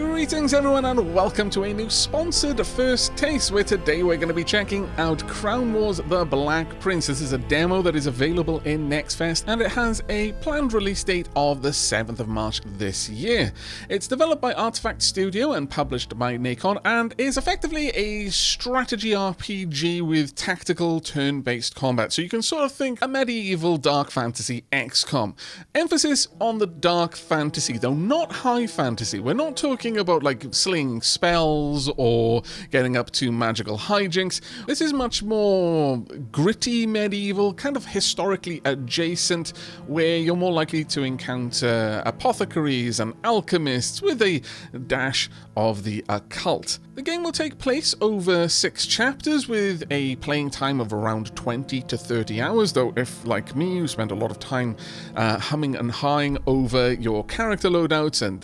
Greetings everyone and welcome to a new sponsored First Taste, where today we're going to be checking out Crown Wars The Black Prince. This is a demo that is available in Next Fest and it has a planned release date of the 7th of March this year. It's developed by Aavak Studio and published by Nacon and is effectively a strategy RPG with tactical turn-based combat. So you can sort of think a medieval dark fantasy XCOM. Emphasis on the dark fantasy though, not high fantasy. We're not talking about like slinging spells or getting up to magical hijinks. This is much more gritty medieval, kind of historically adjacent, where you're more likely to encounter apothecaries and alchemists with a dash of the occult. The game will take place over 6 chapters with a playing time of around 20 to 30 hours, though if, like me, you spend a lot of time humming and hawing over your character loadouts and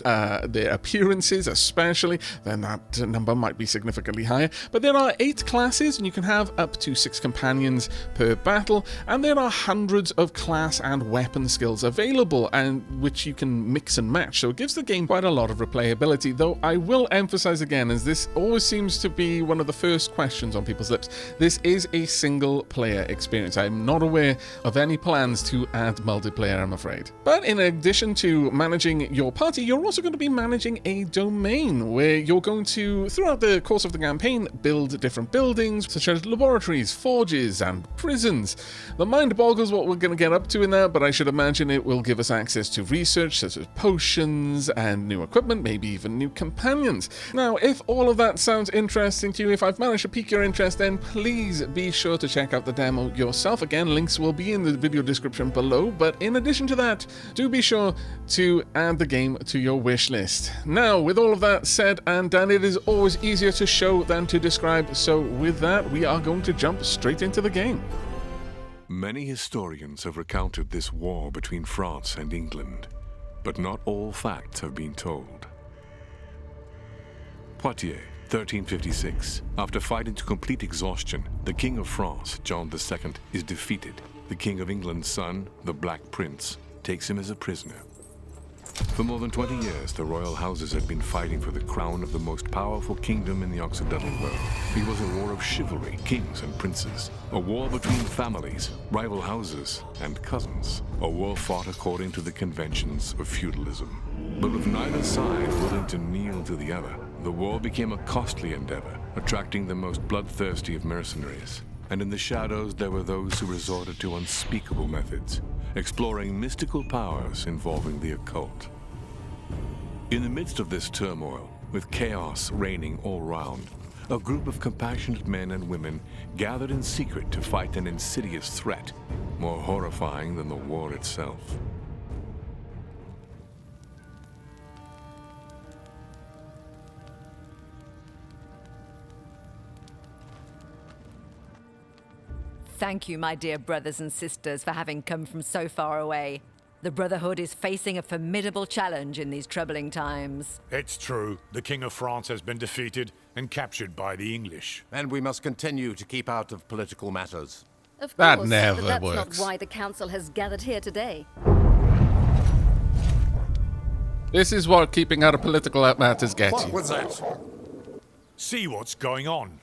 their appearances especially, then that number might be significantly higher. But there are 8 classes and you can have up to 6 companions per battle, and there are hundreds of class and weapon skills available and which you can mix and match, so it gives the game quite a lot of replayability. Though I will emphasize again, as this always seems to be one of the first questions on people's lips, this is a single player experience. I'm not aware of any plans to add multiplayer, I'm afraid. But in addition to managing your party, you're also going to be managing a domain where you're going to, throughout the course of the campaign, build different buildings such as laboratories, forges, and prisons. The mind boggles what we're going to get up to in there, but I should imagine it will give us access to research such as potions and new equipment, maybe even new companions. Now, if all of that sounds interesting to you, if I've managed to pique your interest, then please be sure to check out the demo yourself. Again, links will be in the video description below, but in addition to that, do be sure to add the game to your wish list. Now, with all of that said and done, it is always easier to show than to describe, so with that, we are going to jump straight into the game. Many historians have recounted this war between France and England, but not all facts have been told. Poitiers, 1356. After fighting to complete exhaustion, the King of France, John II, is defeated. The King of England's son, the Black Prince, takes him as a prisoner. For more than 20 years, the royal houses had been fighting for the crown of the most powerful kingdom in the Occidental world. It was a war of chivalry, kings and princes. A war between families, rival houses, and cousins. A war fought according to the conventions of feudalism. But with neither side willing to kneel to the other, the war became a costly endeavor, attracting the most bloodthirsty of mercenaries. And in the shadows there were those who resorted to unspeakable methods, exploring mystical powers involving the occult. In the midst of this turmoil, with chaos reigning all round, a group of compassionate men and women gathered in secret to fight an insidious threat, more horrifying than the war itself. Thank you, my dear brothers and sisters, for having come from so far away. The Brotherhood is facing a formidable challenge in these troubling times. It's true. The King of France has been defeated and captured by the English. And we must continue to keep out of political matters. Of That course, never but that's works. not why the council has gathered here today. This is what keeping out of political matters gets What you. was that? See what's going on.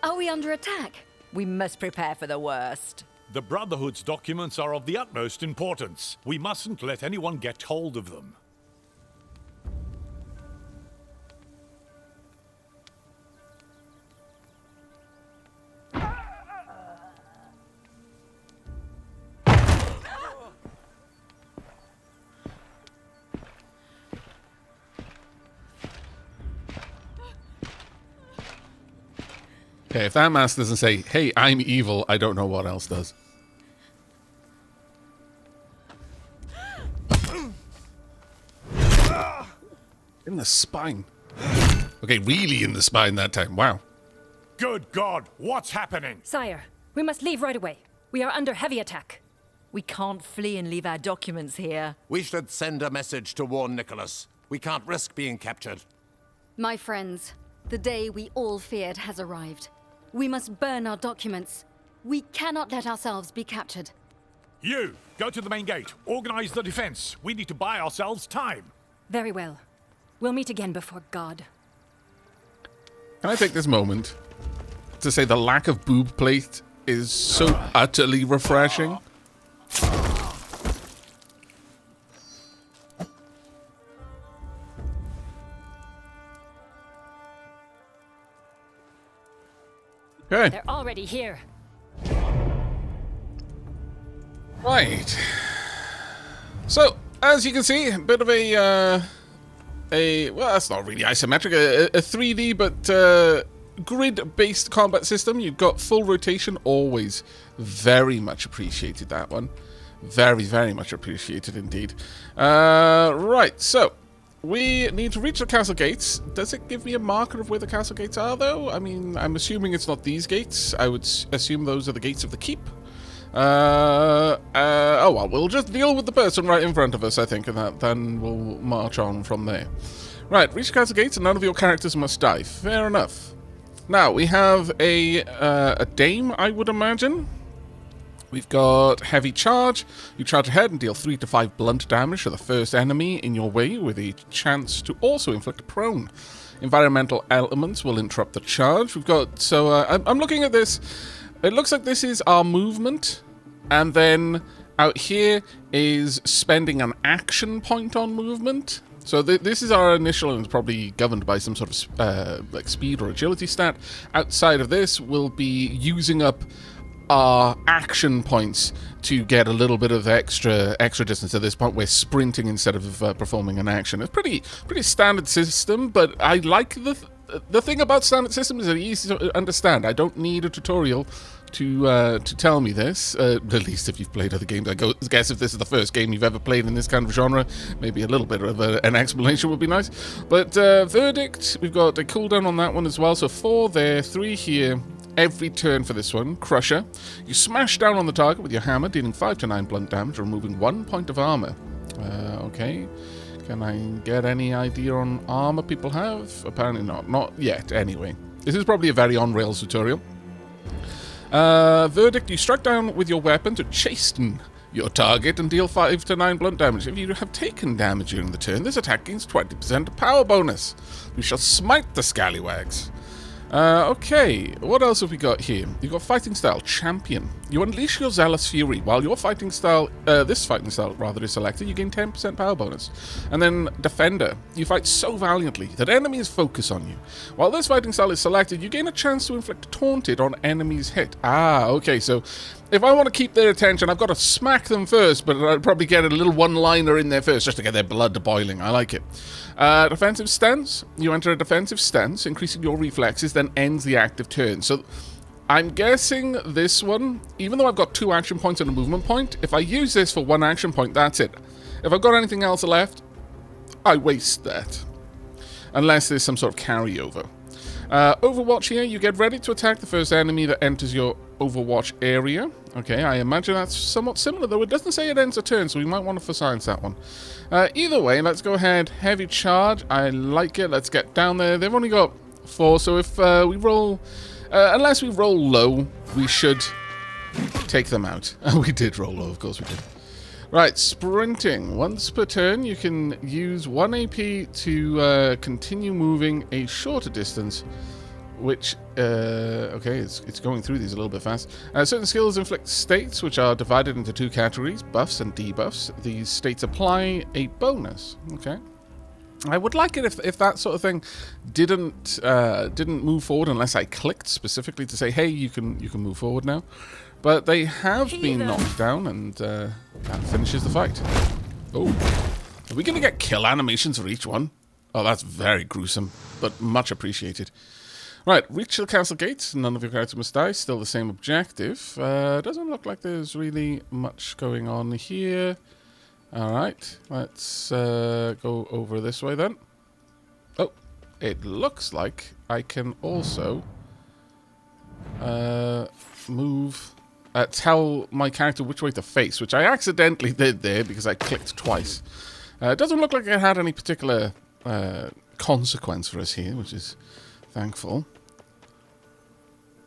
Are we under attack? We must prepare for the worst. The Brotherhood's documents are of the utmost importance. We mustn't let anyone get hold of them. Okay, if that mask doesn't say, hey, I'm evil, I don't know what else does. In the spine. Okay, really in the spine that time. Wow. Good God, what's happening? Sire, we must leave right away. We are under heavy attack. We can't flee and leave our documents here. We should send a message to warn Nicholas. We can't risk being captured. My friends, the day we all feared has arrived. We must burn our documents. We cannot let ourselves be captured. You, go to the main gate. Organize the defense. We need to buy ourselves time. Very well. We'll meet again before God. Can I take this moment to say the lack of boob plate is so utterly refreshing? Okay. They're already here. Right. So, as you can see, a bit of well, that's not really isometric, a 3D, but grid-based combat system. You've got full rotation, always. Very much appreciated, that one. Very, very much appreciated indeed. Right, so we need to reach the castle gates. Does it give me a marker of where the castle gates are, though? I mean, I'm assuming it's not these gates. I would assume those are the gates of the keep. Oh well, we'll just deal with the person right in front of us, I think, and then we'll march on from there. Right, reach the castle gates and none of your characters must die. Fair enough. Now, we have a dame, I would imagine. We've got heavy charge. You charge ahead and deal 3 to 5 blunt damage to the first enemy in your way, with a chance to also inflict a prone. Environmental elements will interrupt the charge. We've got, so I'm looking at this. It looks like this is our movement, and then out here is spending an action point on movement. So this is our initial, and it's probably governed by some sort of like speed or agility stat. Outside of this, we'll be using up our action points to get a little bit of extra distance. At this point, we're sprinting instead of performing an action. It's pretty standard system, but I like the thing about standard systems is that it's easy to understand. I don't need a tutorial to tell me this, at least if you've played other games. I guess if this is the first game you've ever played in this kind of genre, maybe a little bit of an explanation would be nice. But Verdict, we've got a cooldown on that one as well, so 4 there, 3 here, every turn for this one. Crusher, you smash down on the target with your hammer, dealing 5 to 9 blunt damage, removing 1 point of armor. Okay. Can I get any idea on armor people have? Apparently not. Not yet, anyway. This is probably a very on-rails tutorial. Verdict, you strike down with your weapon to chasten your target and deal 5 to 9 blunt damage. If you have taken damage during the turn, this attack gains 20% power bonus. You shall smite the scallywags. Okay, what else have we got here? You've got Fighting Style, Champion. You unleash your Zealous Fury. While your fighting style, this fighting style rather, is selected, you gain 10% power bonus. And then Defender. You fight so valiantly that enemies focus on you. While this fighting style is selected, you gain a chance to inflict Taunted on enemies hit. Ah, okay, so if I want to keep their attention, I've got to smack them first, but I'd probably get a little one-liner in there first just to get their blood boiling. I like it. Defensive stance. You enter a defensive stance, increasing your reflexes, then ends the active turn. So I'm guessing this one, even though I've got 2 action points and a movement point, if I use this for 1 action point, that's it. If I've got anything else left, I waste that. Unless there's some sort of carryover. Overwatch here, you get ready to attack the first enemy that enters your Overwatch area. Okay, I imagine that's somewhat similar, though it doesn't say it ends a turn, so we might want to for science that one. Either way, let's go ahead. Heavy charge, I like it. Let's get down there. They've only got 4, so if we roll... unless we roll low, we should take them out. We did roll low, of course we did. Right, sprinting. Once per turn, you can use 1 AP to continue moving a shorter distance, which, okay, it's going through these a little bit fast. Certain skills inflict states, which are divided into 2 categories, buffs and debuffs. These states apply a bonus. Okay. I would like it if that sort of thing didn't move forward unless I clicked specifically to say, hey, you can move forward now. But they have been knocked down, and that finishes the fight. Oh, are we going to get kill animations for each one? Oh, that's very gruesome, but much appreciated. Right, reach the castle gates. None of your characters must die. Still the same objective. Doesn't look like there's really much going on here. All right, let's go over this way then. Oh, it looks like I can also move... tell my character which way to face, which I accidentally did there because I clicked twice. It doesn't look like it had any particular consequence for us here, which is thankful.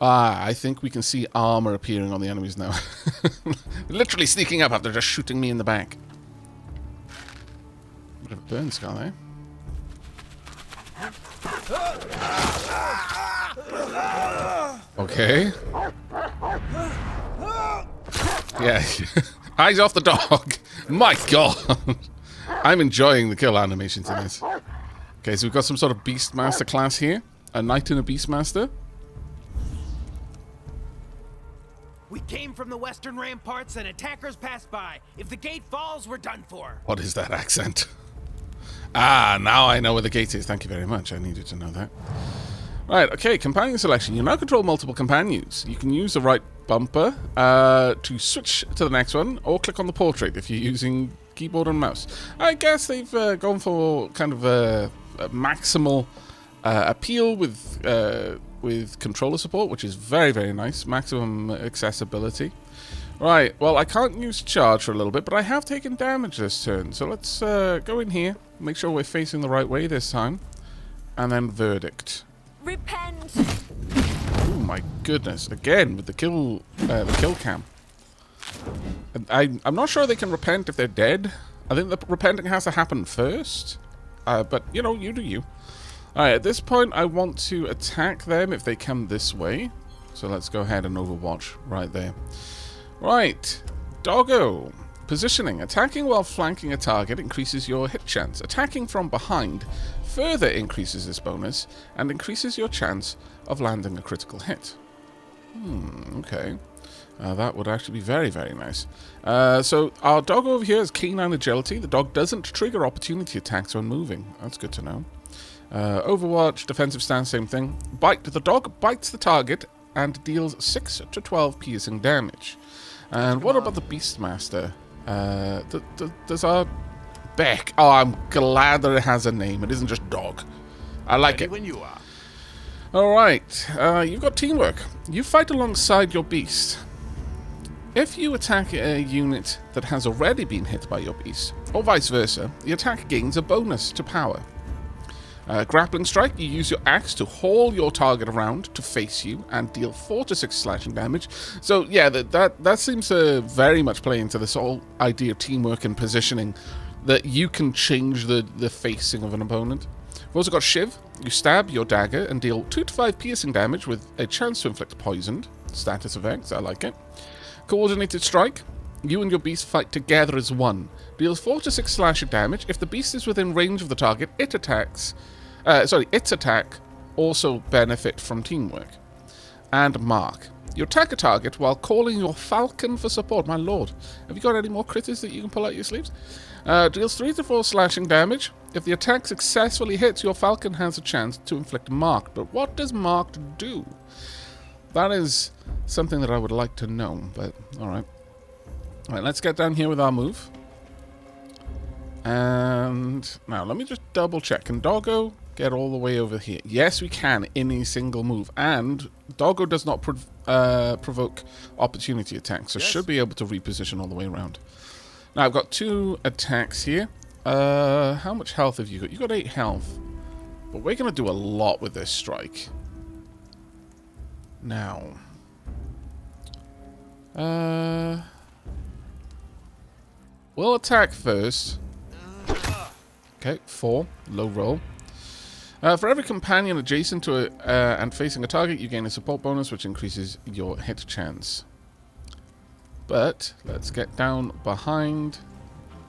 Ah, I think we can see armor appearing on the enemies now. Literally sneaking up after just shooting me in the back. Bit of a burn scar there. Okay. Yeah. Eyes off the dog. My god. I'm enjoying the kill animations in this. Okay, so we've got some sort of Beastmaster class here. A knight and a Beastmaster. We came from the western ramparts and attackers passed by. If the gate falls, we're done for. What is that accent? Ah, now I know where the gate is. Thank you very much. I needed to know that. Right, okay, companion selection. You now control multiple companions. You can use the right bumper to switch to the next one, or click on the portrait if you're using keyboard and mouse. I guess they've gone for kind of a maximal appeal with controller support, which is very, very nice. Maximum accessibility. Right, well, I can't use charge for a little bit, but I have taken damage this turn. So let's go in here, make sure we're facing the right way this time, and then verdict. Repent! Oh my goodness! Again with the kill cam. I'm not sure they can repent if they're dead. I think the repenting has to happen first. But you know, you do you. All right, at this point, I want to attack them if they come this way. So let's go ahead and overwatch right there. Right, doggo. Positioning. Attacking while flanking a target increases your hit chance. Attacking from behind further increases this bonus and increases your chance of landing a critical hit. Okay. That would actually be very, very nice. So our dog over here has canine agility. The dog doesn't trigger opportunity attacks when moving. That's good to know. Overwatch, defensive stance, same thing. Bite. The dog bites the target and deals 6 to 12 piercing damage. And what about the Beastmaster? Does our Beck? Oh, I'm glad that it has a name. It isn't just dog. I like it. When you are. All right. You've got teamwork. You fight alongside your beast. If you attack a unit that has already been hit by your beast, or vice versa, the attack gains a bonus to power. Grappling strike, you use your axe to haul your target around to face you and deal 4 to 6 slashing damage. So yeah, that seems to very much play into this whole idea of teamwork and positioning, that you can change the facing of an opponent. We've also got Shiv. You stab your dagger and deal 2 to 5 piercing damage with a chance to inflict poisoned. Status effects, I like it. Coordinated strike. You and your beast fight together as one. Deals 4 to 6 slashing damage. If the beast is within range of the target, its attack also benefit from teamwork. And mark. You attack a target while calling your falcon for support. My lord, have you got any more critters that you can pull out your sleeves? Deals 3 to 4 slashing damage. If the attack successfully hits, your falcon has a chance to inflict marked. But what does marked do? That is something that I would like to know, but alright. Alright, let's get down here with our move. And now let me just double check. Can Doggo get all the way over here? Yes, we can in a single move. And Doggo does not provoke opportunity attacks, so should be able to reposition all the way around. Now I've got 2 attacks here. How much health have you got? You got 8 health. But we're going to do a lot with this strike. Now. We'll attack first. Okay, 4. Low roll. For every companion adjacent to it and facing a target, you gain a support bonus, which increases your hit chance. But let's get down behind.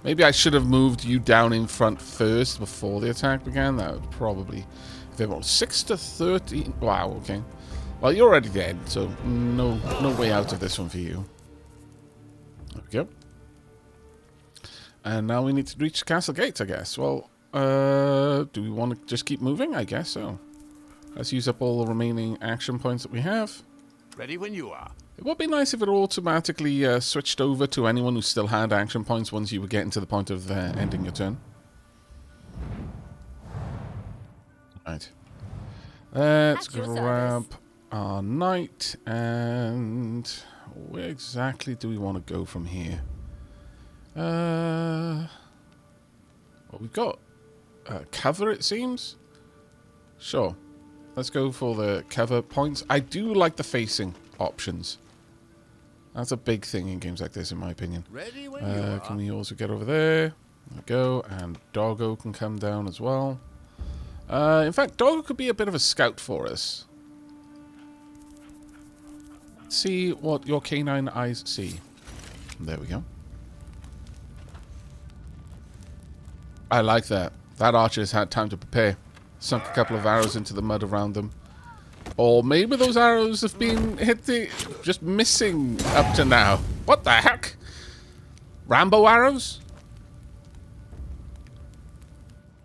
Maybe I should have moved you down in front first before the attack began. That would probably... If they rolled 6 to 13... Wow, okay. Well, you're already dead, so no way out of this one for you. There we go. And now we need to reach the castle gates, I guess. Well, do we want to just keep moving? I guess so. Let's use up all the remaining action points that we have. Ready when you are. It would be nice if it automatically switched over to anyone who still had action points once you were getting to the point of ending your turn. Right. Let's grab our knight, and where exactly do we want to go from here? Well, we've got cover, it seems. Sure. Let's go for the cover points. I do like the facing options. That's a big thing in games like this, in my opinion. Ready when you are. Can we also get over there? There we go. And Doggo can come down as well. In fact, Dog could be a bit of a scout for us. See what your canine eyes see. There we go. I like that. That archer's had time to prepare. Sunk a couple of arrows into the mud around them. Or maybe those arrows have been just missing up to now. What the heck? Rambo arrows?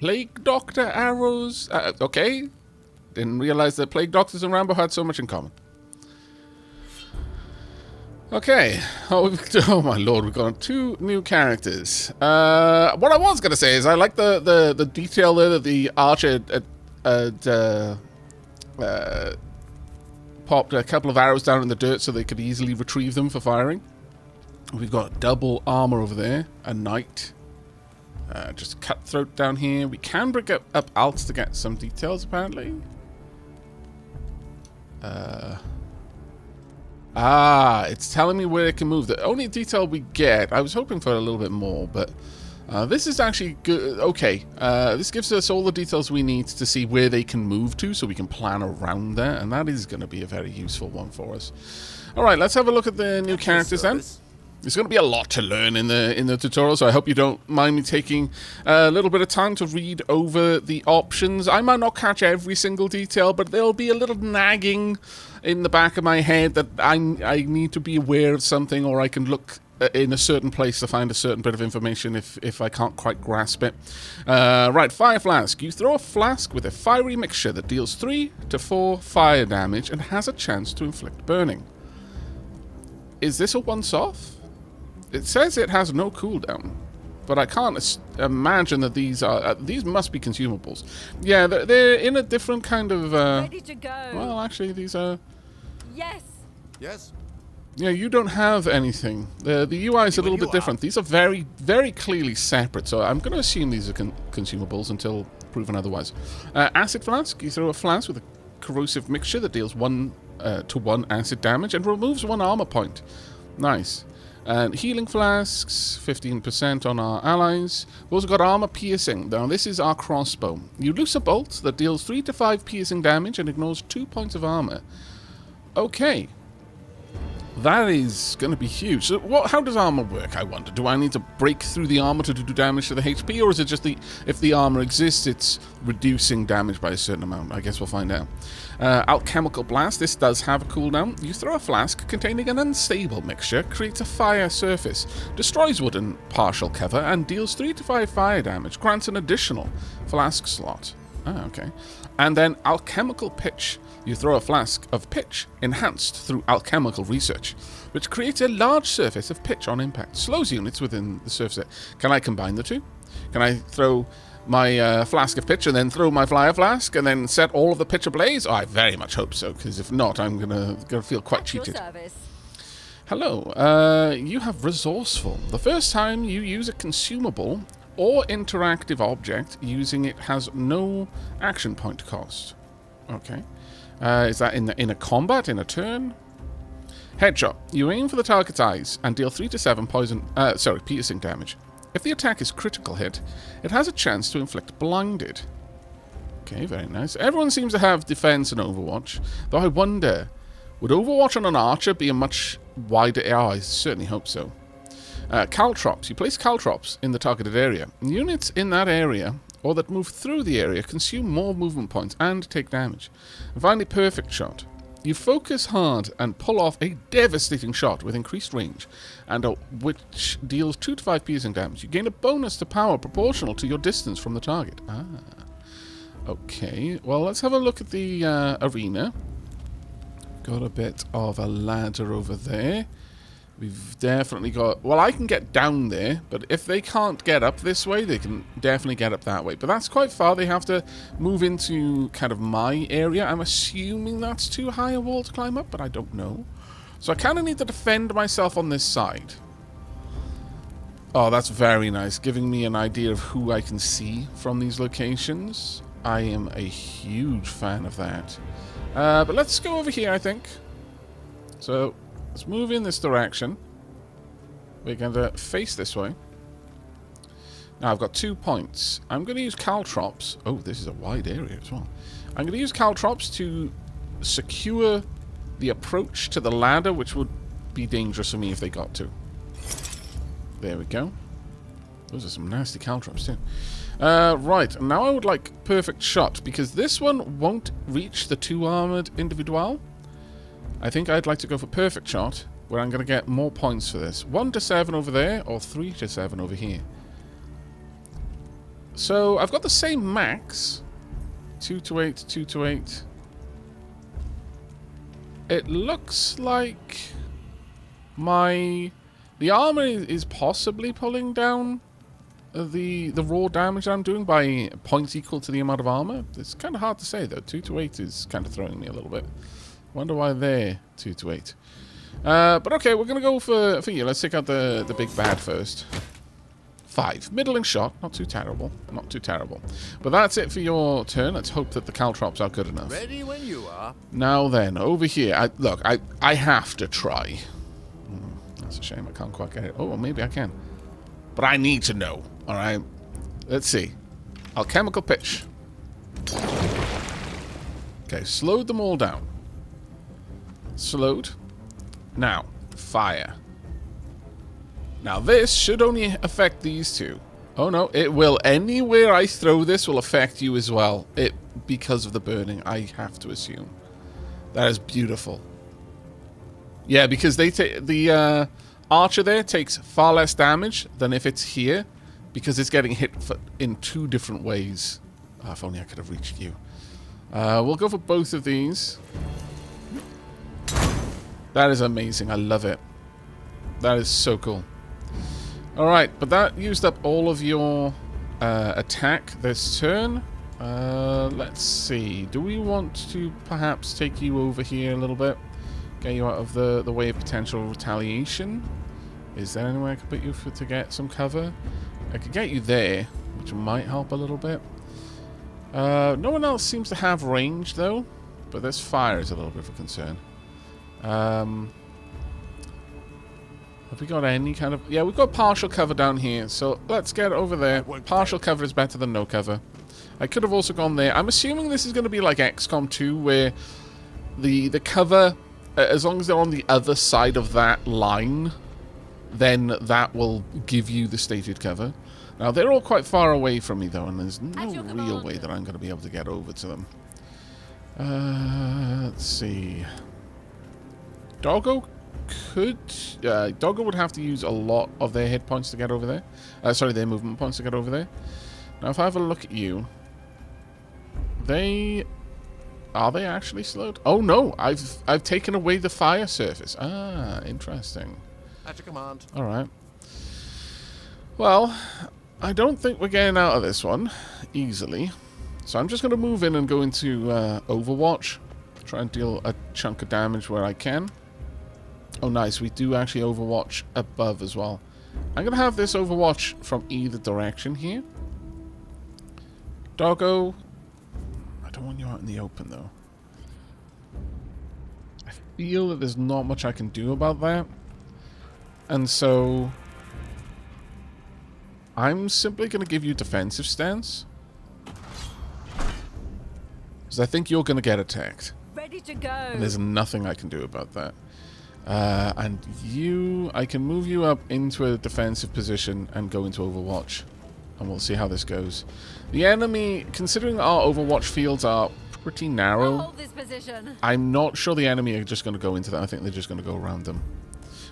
Plague Doctor arrows? Okay. Didn't realize that Plague Doctors and Rambo had so much in common. Okay. Oh my lord, we've got 2 new characters. What I was going to say is I like the detail there that the archer popped a couple of arrows down in the dirt so they could easily retrieve them for firing. We've got double armor over there. A knight. Just cutthroat down here. We can bring up alts to get some details, apparently. It's telling me where it can move. The only detail we get, I was hoping for a little bit more, but this is actually good. Okay, this gives us all the details we need to see where they can move to, so we can plan around that, and that is going to be a very useful one for us. All right, let's have a look at the new characters then. There's going to be a lot to learn in the tutorial, so I hope you don't mind me taking a little bit of time to read over the options. I might not catch every single detail, but there'll be a little nagging in the back of my head that I need to be aware of something, or I can look in a certain place to find a certain bit of information if I can't quite grasp it. Right, Fire Flask. You throw a flask with a fiery mixture that deals 3 to 4 fire damage and has a chance to inflict burning. Is this a once-off? It says it has no cooldown, but I can't imagine that these are... these must be consumables. Yeah, they're in a different kind of... Ready to go. Well, actually, these are... Yes. Yes? Yeah, you don't have anything. The UI is a little bit different. These are very, very clearly separate, so I'm going to assume these are consumables until proven otherwise. Acid Flask. You throw a flask with a corrosive mixture that deals 1 to 1 acid damage and removes 1 armor point. Nice. And healing flasks, 15% on our allies. We've also got armor piercing. Now, this is our crossbow. You loose a bolt that deals 3 to 5 piercing damage and ignores 2 points of armor. Okay. That is going to be huge. So how does armor work, I wonder? Do I need to break through the armor to do damage to the HP, or is it just if the armor exists, it's reducing damage by a certain amount? I guess we'll find out. Alchemical Blast. This does have a cooldown. You throw a flask containing an unstable mixture, creates a fire surface, destroys wooden partial cover, and deals 3 to 5 fire damage. Grants an additional flask slot. Okay. And then Alchemical Pitch. You throw a flask of pitch, enhanced through alchemical research, which creates a large surface of pitch on impact. Slows units within the surface. Can I combine the two? Can I throw my flask of pitch and then throw my fire flask and then set all of the pitch ablaze? Oh, I very much hope so, because if not, I'm gonna feel quite cheated. Hello. You have Resourceful. The first time you use a consumable or interactive object, using it has no action point cost. Okay. Is that in a combat, in a turn? Headshot. You aim for the target's eyes and deal 3 to 7 piercing damage. If the attack is critical hit, it has a chance to inflict blinded. Okay, very nice. Everyone seems to have defense in Overwatch, though I wonder, would Overwatch on an archer be a much wider... Oh, I certainly hope so. Caltrops. You place caltrops in the targeted area. Units in that area, or that move through the area, consume more movement points and take damage. And finally, Perfect Shot. You focus hard and pull off a devastating shot with increased range, and which deals 2 to 5 piercing damage. You gain a bonus to power proportional to your distance from the target. Okay, well, let's have a look at the arena. Got a bit of a ladder over there. We've definitely got... Well, I can get down there, but if they can't get up this way, they can definitely get up that way. But that's quite far. They have to move into kind of my area. I'm assuming that's too high a wall to climb up, but I don't know. So I kind of need to defend myself on this side. Oh, that's very nice. Giving me an idea of who I can see from these locations. I am a huge fan of that. But let's go over here, I think. So... let's move in this direction. We're going to face this way. Now I've got 2 points. I'm going to use caltrops. Oh, this is a wide area as well. I'm going to use caltrops to secure the approach to the ladder, which would be dangerous for me if they got to. There we go. Those are some nasty caltrops too. Right, now I would like perfect shot, because this one won't reach the 2 armored individual. I think I'd like to go for perfect shot, where I'm going to get more points for this. 1 to 7 over there, or 3 to 7 over here. So I've got the same max. 2 to 8, 2 to 8. It looks like the armor is possibly pulling down the raw damage I'm doing by points equal to the amount of armor. It's kind of hard to say though. 2 to 8 is kind of throwing me a little bit. Wonder why they're 2 to 8. But okay, we're gonna go for you. Let's take out the big bad first. 5. Middling shot. Not too terrible. Not too terrible. But that's it for your turn. Let's hope that the caltrops are good enough. Ready when you are. Now then, over here. Look, I have to try. That's a shame. I can't quite get it. Oh, well, maybe I can. But I need to know. All right. Let's see. Alchemical pitch. Okay, slowed them all down. Slowed. Now, fire. Now this should only affect these 2. Oh no, it will. Anywhere I throw this will affect you as well. Because of the burning, I have to assume. That is beautiful. Yeah, because they take the archer there takes far less damage than if it's here, because it's getting hit in 2 different ways. Oh, if only I could have reached you. We'll go for both of these. That is amazing. I love it. That is so cool. Alright, but that used up all of your attack this turn. Let's see. Do we want to perhaps take you over here a little bit? Get you out of the way of potential retaliation? Is there anywhere I could put you to get some cover? I could get you there, which might help a little bit. No one else seems to have range, though. But this fire is a little bit of a concern. Have we got any kind of... Yeah, we've got partial cover down here, so let's get over there. Partial cover is better than no cover. I could have also gone there. I'm assuming this is going to be like XCOM 2, where the cover, as long as they're on the other side of that line, then that will give you the stated cover. Now, they're all quite far away from me, though, and there's no real way that I'm going to be able to get over to them. Let's see. Doggo could... Doggo would have to use a lot of their hit points to get over there. Sorry, their movement points to get over there. Now, if I have a look at you... Are they actually slowed? Oh, no! I've taken away the fire surface. Ah, interesting. At your command. Alright. Well, I don't think we're getting out of this one easily. So I'm just going to move in and go into Overwatch. Try and deal a chunk of damage where I can. Oh, nice. We do actually Overwatch above as well. I'm going to have this Overwatch from either direction here. Doggo. I don't want you out in the open, though. I feel that there's not much I can do about that. And so... I'm simply going to give you defensive stance. Because I think you're going to get attacked. Ready to go. And there's nothing I can do about that. And you... I can move you up into a defensive position and go into Overwatch. And we'll see how this goes. The enemy, considering our Overwatch fields are pretty narrow, Hold this position. I'm not sure the enemy are just going to go into that. I think they're just going to go around them.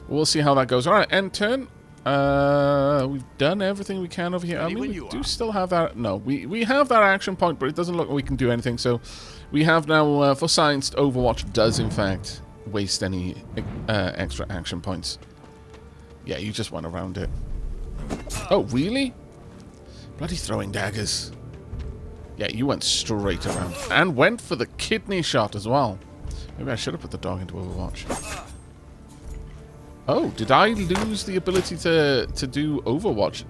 We'll see how that goes. Alright, end turn. We've done everything we can over here. I mean, we do still have that... No, we have that action point, but it doesn't look like we can do anything. So we have now, for science, Overwatch does, in fact, waste any extra action points. Yeah, you just went around it. Oh, really? Bloody throwing daggers. Yeah, you went straight around. And went for the kidney shot as well. Maybe I should have put the dog into Overwatch. Oh, did I lose the ability to do Overwatch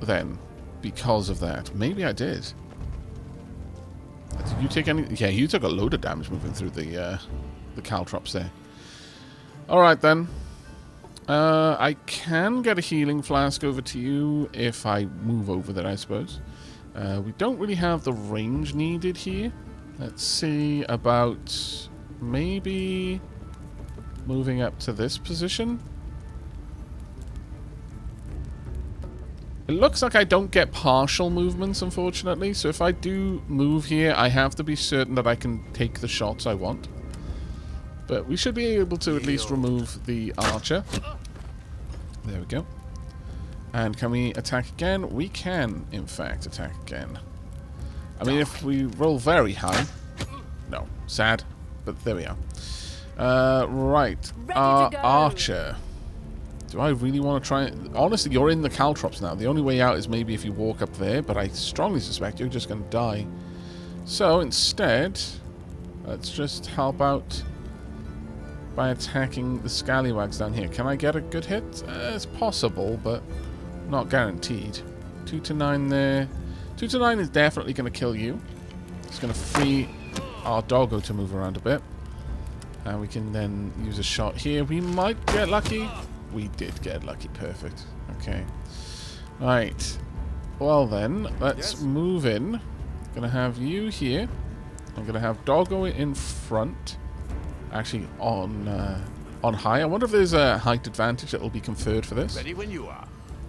then because of that? Maybe I did. Did you take any... Yeah, you took a load of damage moving through the caltrops there. Alright then. I can get a healing flask over to you if I move over there, I suppose. We don't really have the range needed here. Let's see about maybe moving up to this position. It looks like I don't get partial movements, unfortunately. So if I do move here, I have to be certain that I can take the shots I want. But we should be able to at least remove the archer. There we go. And can we attack again? We can, in fact, attack again. I mean, if we roll very high... No, sad. But there we are. Right. Our archer. Do I really want to try it? Honestly, you're in the caltrops now. The only way out is maybe if you walk up there, but I strongly suspect you're just going to die. So, instead, let's just help out by attacking the scallywags down here. Can I get a good hit? It's possible, but not guaranteed. 2 to 9 there. 2 to 9 is definitely going to kill you. It's going to free our doggo to move around a bit. And we can then use a shot here. We might get lucky. We did get lucky. Perfect. Okay. Right. Well then, let's move in. I'm going to have you here. I'm going to have doggo in front. Actually, on high. I wonder if there's a height advantage that will be conferred for this. Ready when you are.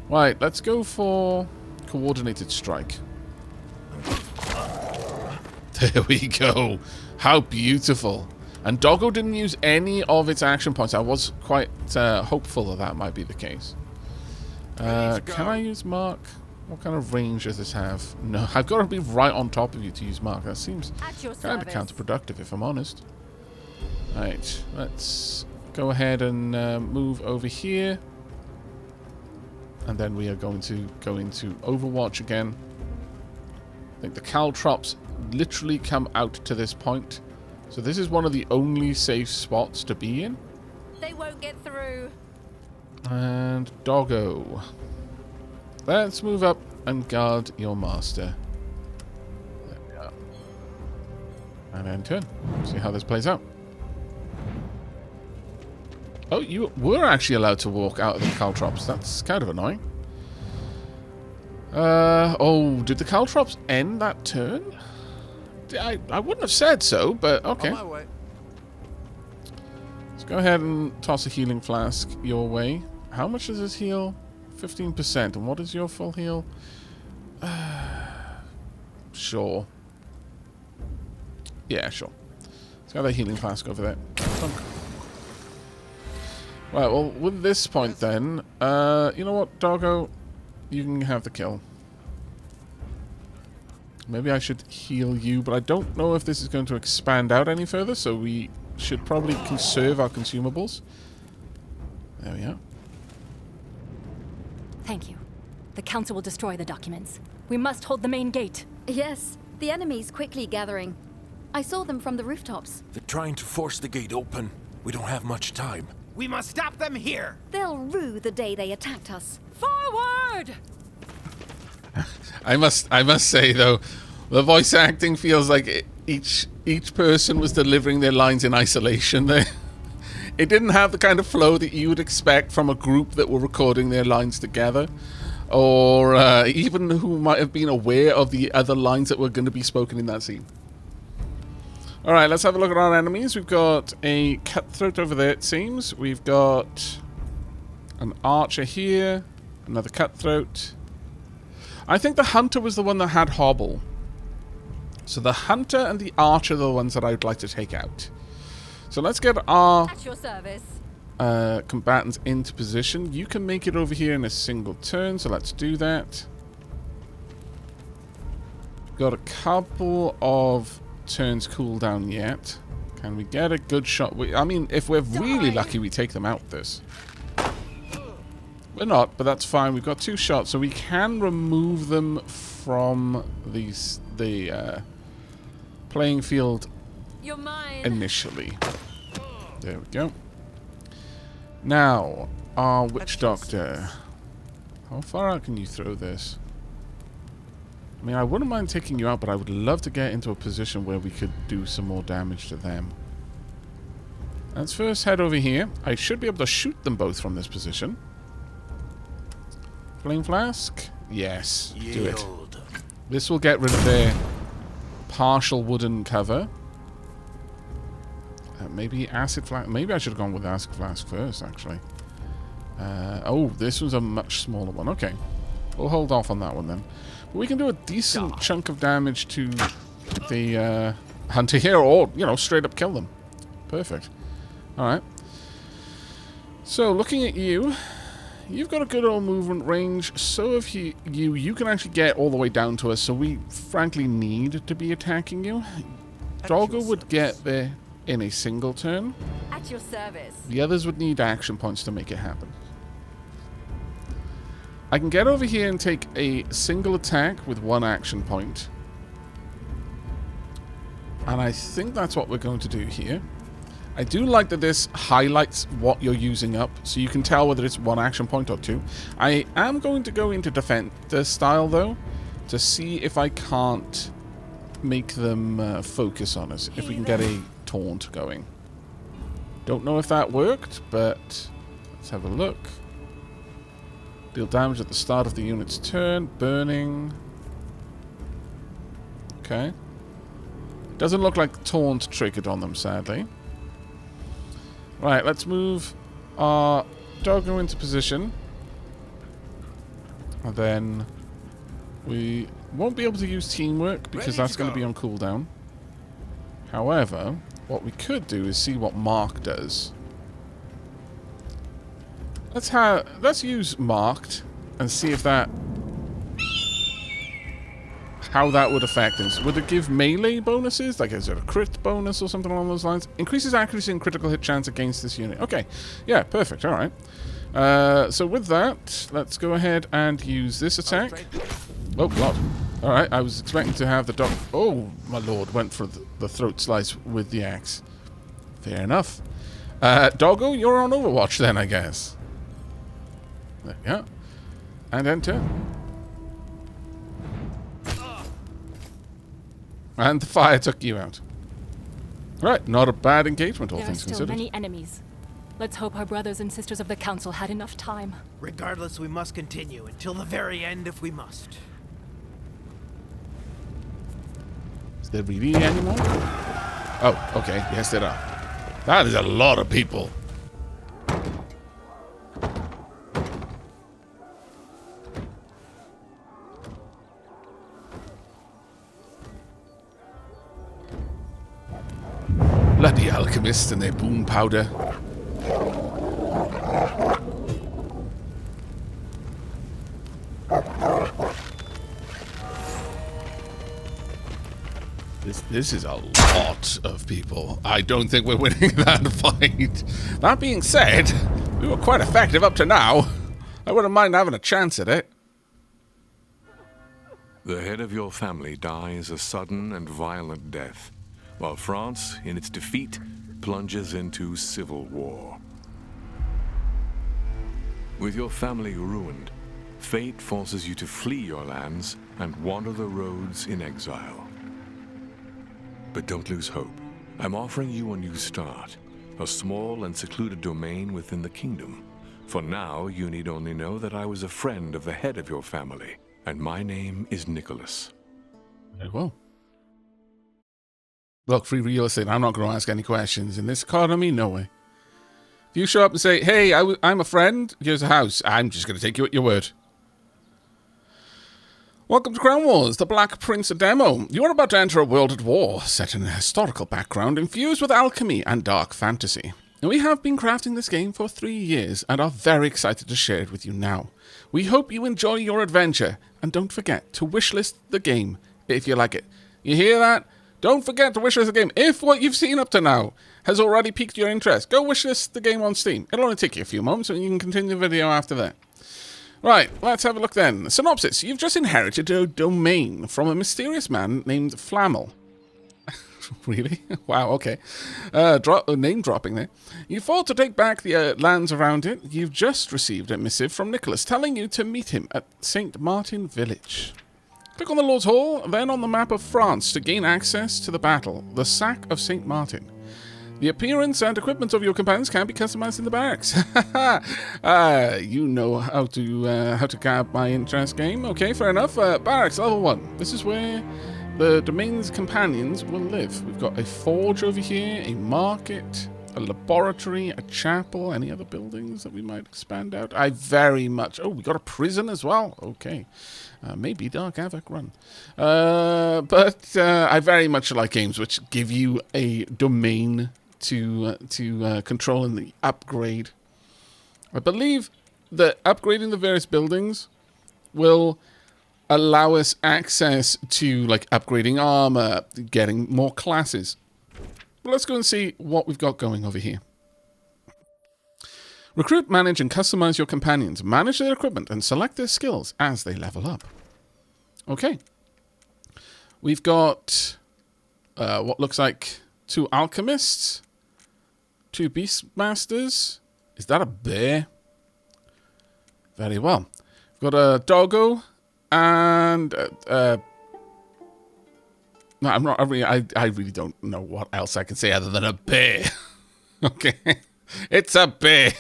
Right, let's go for coordinated strike. There we go. How beautiful. And Doggo didn't use any of its action points. I was quite hopeful that might be the case. Can I use Mark? What kind of range does this have? No, I've got to be right on top of you to use Mark. That seems kind of counterproductive, if I'm honest. Right, let's go ahead and move over here. And then we are going to go into Overwatch again. I think the caltrops literally come out to this point. So this is one of the only safe spots to be in. They won't get through. And Doggo. Let's move up and guard your master. There we are. And then turn. See how this plays out. Oh, you were actually allowed to walk out of the caltrops. That's kind of annoying. Oh, did the caltrops end that turn? I wouldn't have said so, but okay. On my way. Let's go ahead and toss a healing flask your way. How much does this heal? 15%. And what is your full heal? Sure. Yeah, sure. Let's go that healing flask over there. Right, well, with this point then, you know what, Doggo? You can have the kill. Maybe I should heal you, but I don't know if this is going to expand out any further, so we should probably conserve our consumables. There we are. Thank you. The Council will destroy the documents. We must hold the main gate. Yes, the enemy's quickly gathering. I saw them from the rooftops. They're trying to force the gate open. We don't have much time. We must stop them here! They'll rue the day they attacked us. Forward! I must say though, the voice acting feels like each person was delivering their lines in isolation there. It didn't have the kind of flow that you would expect from a group that were recording their lines together, or even who might have been aware of the other lines that were going to be spoken in that scene. Alright, let's have a look at our enemies. We've got a cutthroat over there, it seems. We've got an archer here, another cutthroat. I think the hunter was the one that had hobble. So the hunter and the archer are the ones that I would like to take out. So let's get our At your service. combatants into position. You can make it over here in a single turn, so let's do that. Got a couple of turns cooldown yet. Can we get a good shot? I mean, if we're really lucky, we take them out this. We're not, but that's fine. We've got 2 shots, so we can remove them from the playing field You're mine. initially. There we go. Now, our witch doctor. How far out can you throw this? I mean, I wouldn't mind taking you out, but I would love to get into a position where we could do some more damage to them. Let's first head over here. I should be able to shoot them both from this position. Flame flask? Yes. Do it. This will get rid of their partial wooden cover. Maybe acid flask. Maybe I should have gone with acid flask first, actually. Oh, this was a much smaller one. Okay. We'll hold off on that one then. But we can do a decent chunk of damage to the hunter here, or, you know, straight up kill them. Perfect. Alright. So, looking at you, you've got a good old movement range. So if you can actually get all the way down to us, so we frankly need to be attacking you. Doggo would get there in a single turn. At your service. The others would need action points to make it happen. I can get over here and take a single attack with one action point. And I think that's what we're going to do here. I do like that this highlights what you're using up, so you can tell whether it's one action point or two. I am going to go into defender style, though, to see if I can't make them focus on us, if we can get a taunt going. Don't know if that worked, but let's have a look. Deal damage at the start of the unit's turn. Burning. Okay. Doesn't look like taunt triggered on them, sadly. Right, let's move our Doggo into position. And then we won't be able to use teamwork because that's going to be on cooldown. However, what we could do is see what Mark does. Let's use Marked and see if that... how that would affect things. Would it give melee bonuses? Like, is it a crit bonus or something along those lines? Increases accuracy and critical hit chance against this unit. Okay. Yeah, perfect. Alright. So with that, let's go ahead and use this attack. Oh, God. Alright, I was expecting to have the dog... Oh, my lord, went for the throat slice with the axe. Fair enough. Doggo, you're on Overwatch then, I guess. There we go. And enter. And the fire took you out. Right, not a bad engagement, all things considered. There are still many enemies. Let's hope our brothers and sisters of the Council had enough time. Regardless, we must continue until the very end if we must. Is there really any more? Oh, okay. Yes, there are. That is a lot of people. Bloody alchemists and their boom powder. This is a lot of people. I don't think we're winning that fight. That being said, we were quite effective up to now. I wouldn't mind having a chance at it. The head of your family dies a sudden and violent death, while France, in its defeat, plunges into civil war. With your family ruined, fate forces you to flee your lands and wander the roads in exile. But don't lose hope. I'm offering you a new start, a small and secluded domain within the kingdom. For now, you need only know that I was a friend of the head of your family, and my name is Nicholas. Very well. Look, free real estate, I'm not going to ask any questions. In this economy, no way. If you show up and say, hey, I'm a friend, here's a house, I'm just going to take you at your word. Welcome to Crown Wars, the Black Prince demo. You are about to enter a world at war, set in a historical background infused with alchemy and dark fantasy. We have been crafting this game for 3 years and are very excited to share it with you now. We hope you enjoy your adventure, and don't forget to wishlist the game if you like it. You hear that? Don't forget to wishlist the game. If what you've seen up to now has already piqued your interest, go wishlist the game on Steam. It'll only take you a few moments, and you can continue the video after that. Right, let's have a look then. Synopsis. You've just inherited a domain from a mysterious man named Flammel. Really? Wow, okay. Name dropping there. You fought to take back the lands around it. You've just received a missive from Nicholas telling you to meet him at St. Martin Village. Click on the Lord's Hall, then on the map of France to gain access to the battle, the Sack of St. Martin. The appearance and equipment of your companions can be customized in the barracks. You know how to grab my interest game. Okay, fair enough. Barracks, level 1. This is where the domain's companions will live. We've got a forge over here, a market, a laboratory, a chapel. Any other buildings that we might expand out? I very much... Oh, we got a prison as well. Okay. Maybe Dark Aavak run. But I very much like games which give you a domain to control in the upgrade. I believe that upgrading the various buildings will allow us access to like upgrading armor, getting more classes. But let's go and see what we've got going over here. Recruit, manage, and customize your companions. Manage their equipment and select their skills as they level up. Okay. We've got what looks like 2 alchemists, 2 beastmasters. Is that a bear? Very well. We've got a doggo and no, I'm not. I really don't know what else I can say other than a bear. Okay, it's a bear.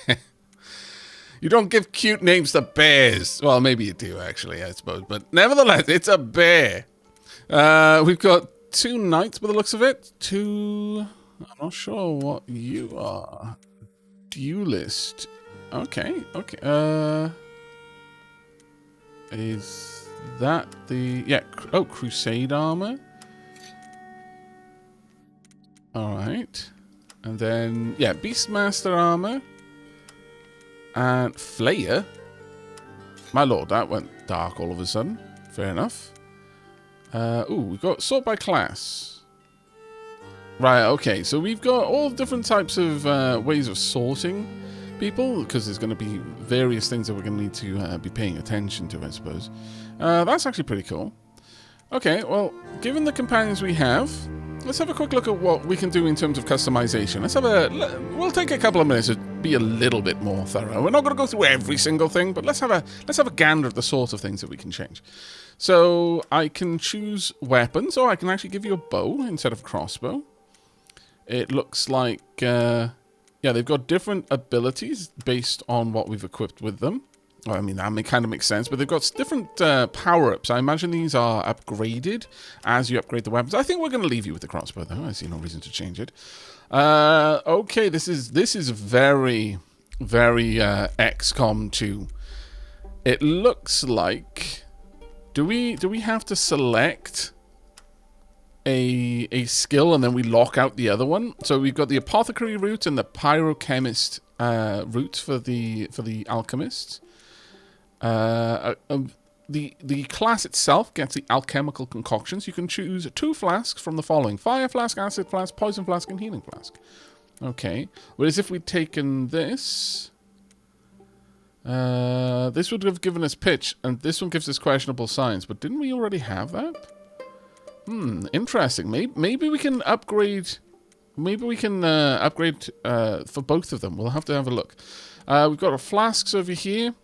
You don't give cute names to bears. Well, maybe you do actually, I suppose. But nevertheless, it's a bear. We've got 2 knights by the looks of it. 2. I'm not sure what you are. Duelist. Okay. Is that the... Yeah. Oh, crusade armor. Alright. And then... Yeah, beastmaster armor. And flayer. My lord, that went dark all of a sudden. Fair enough. Ooh, we've got sort by class. Right, okay, so we've got all different types of ways of sorting people, because there's going to be various things that we're going to need to be paying attention to, I suppose. That's actually pretty cool. Okay, well, given the companions we have, let's have a quick look at what we can do in terms of customization. We'll take a couple of minutes to be a little bit more thorough. We're not going to go through every single thing, but let's have a gander at the sort of things that we can change. So I can choose weapons, or I can actually give you a bow instead of crossbow. It looks like, yeah, they've got different abilities based on what we've equipped with them. Well, I mean, that kind of makes sense, but they've got different power-ups. I imagine these are upgraded as you upgrade the weapons. I think we're going to leave you with the crossbow, though. I see no reason to change it. Okay, this is very, very XCOM 2. It looks like... Do we have to select a skill and then we lock out the other one? So we've got the apothecary route and the pyrochemist route for the alchemists. The class itself gets the alchemical concoctions. You can choose 2 flasks from the following: fire flask, acid flask, poison flask, and healing flask. Okay. Whereas if we'd taken this, this would have given us pitch, and this one gives us questionable science. But didn't we already have that? Interesting. Maybe we can upgrade. Maybe we can upgrade for both of them. We'll have to have a look. We've got our flasks over here.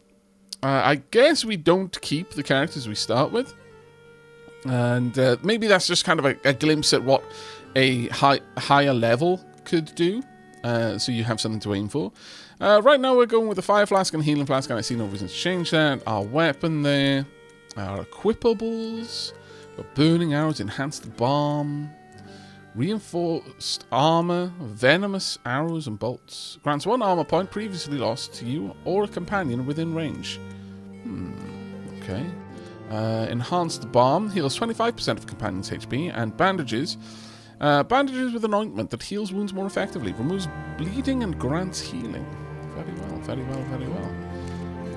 I guess we don't keep the characters we start with. And maybe that's just kind of a glimpse at what a higher level could do. So you have something to aim for. Right now we're going with the fire flask and healing flask, and I see no reason to change that. Our weapon there. Our equipables. Got burning arrows, enhanced bomb. Reinforced armor, venomous arrows and bolts. Grants 1 armor point previously lost to you or a companion within range. Okay. Enhanced bomb heals 25% of companion's HP, and bandages. Bandages with an ointment that heals wounds more effectively, removes bleeding and grants healing. Very well, very well, very well.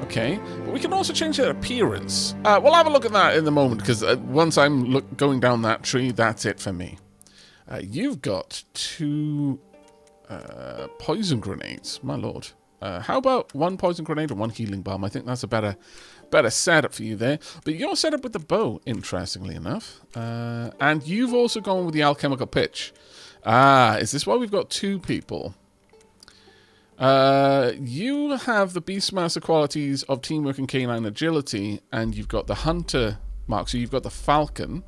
Okay, but we can also change their appearance. We'll have a look at that in a moment, because once I'm going down that tree, that's it for me. You've got 2 poison grenades, my lord. How about 1 poison grenade and 1 healing bomb? I think that's a better setup for you there. But you're set up with the bow, interestingly enough. And you've also gone with the alchemical pitch. Is this why we've got 2 people? You have the Beastmaster qualities of teamwork and canine agility, and you've got the hunter mark, so you've got the falcon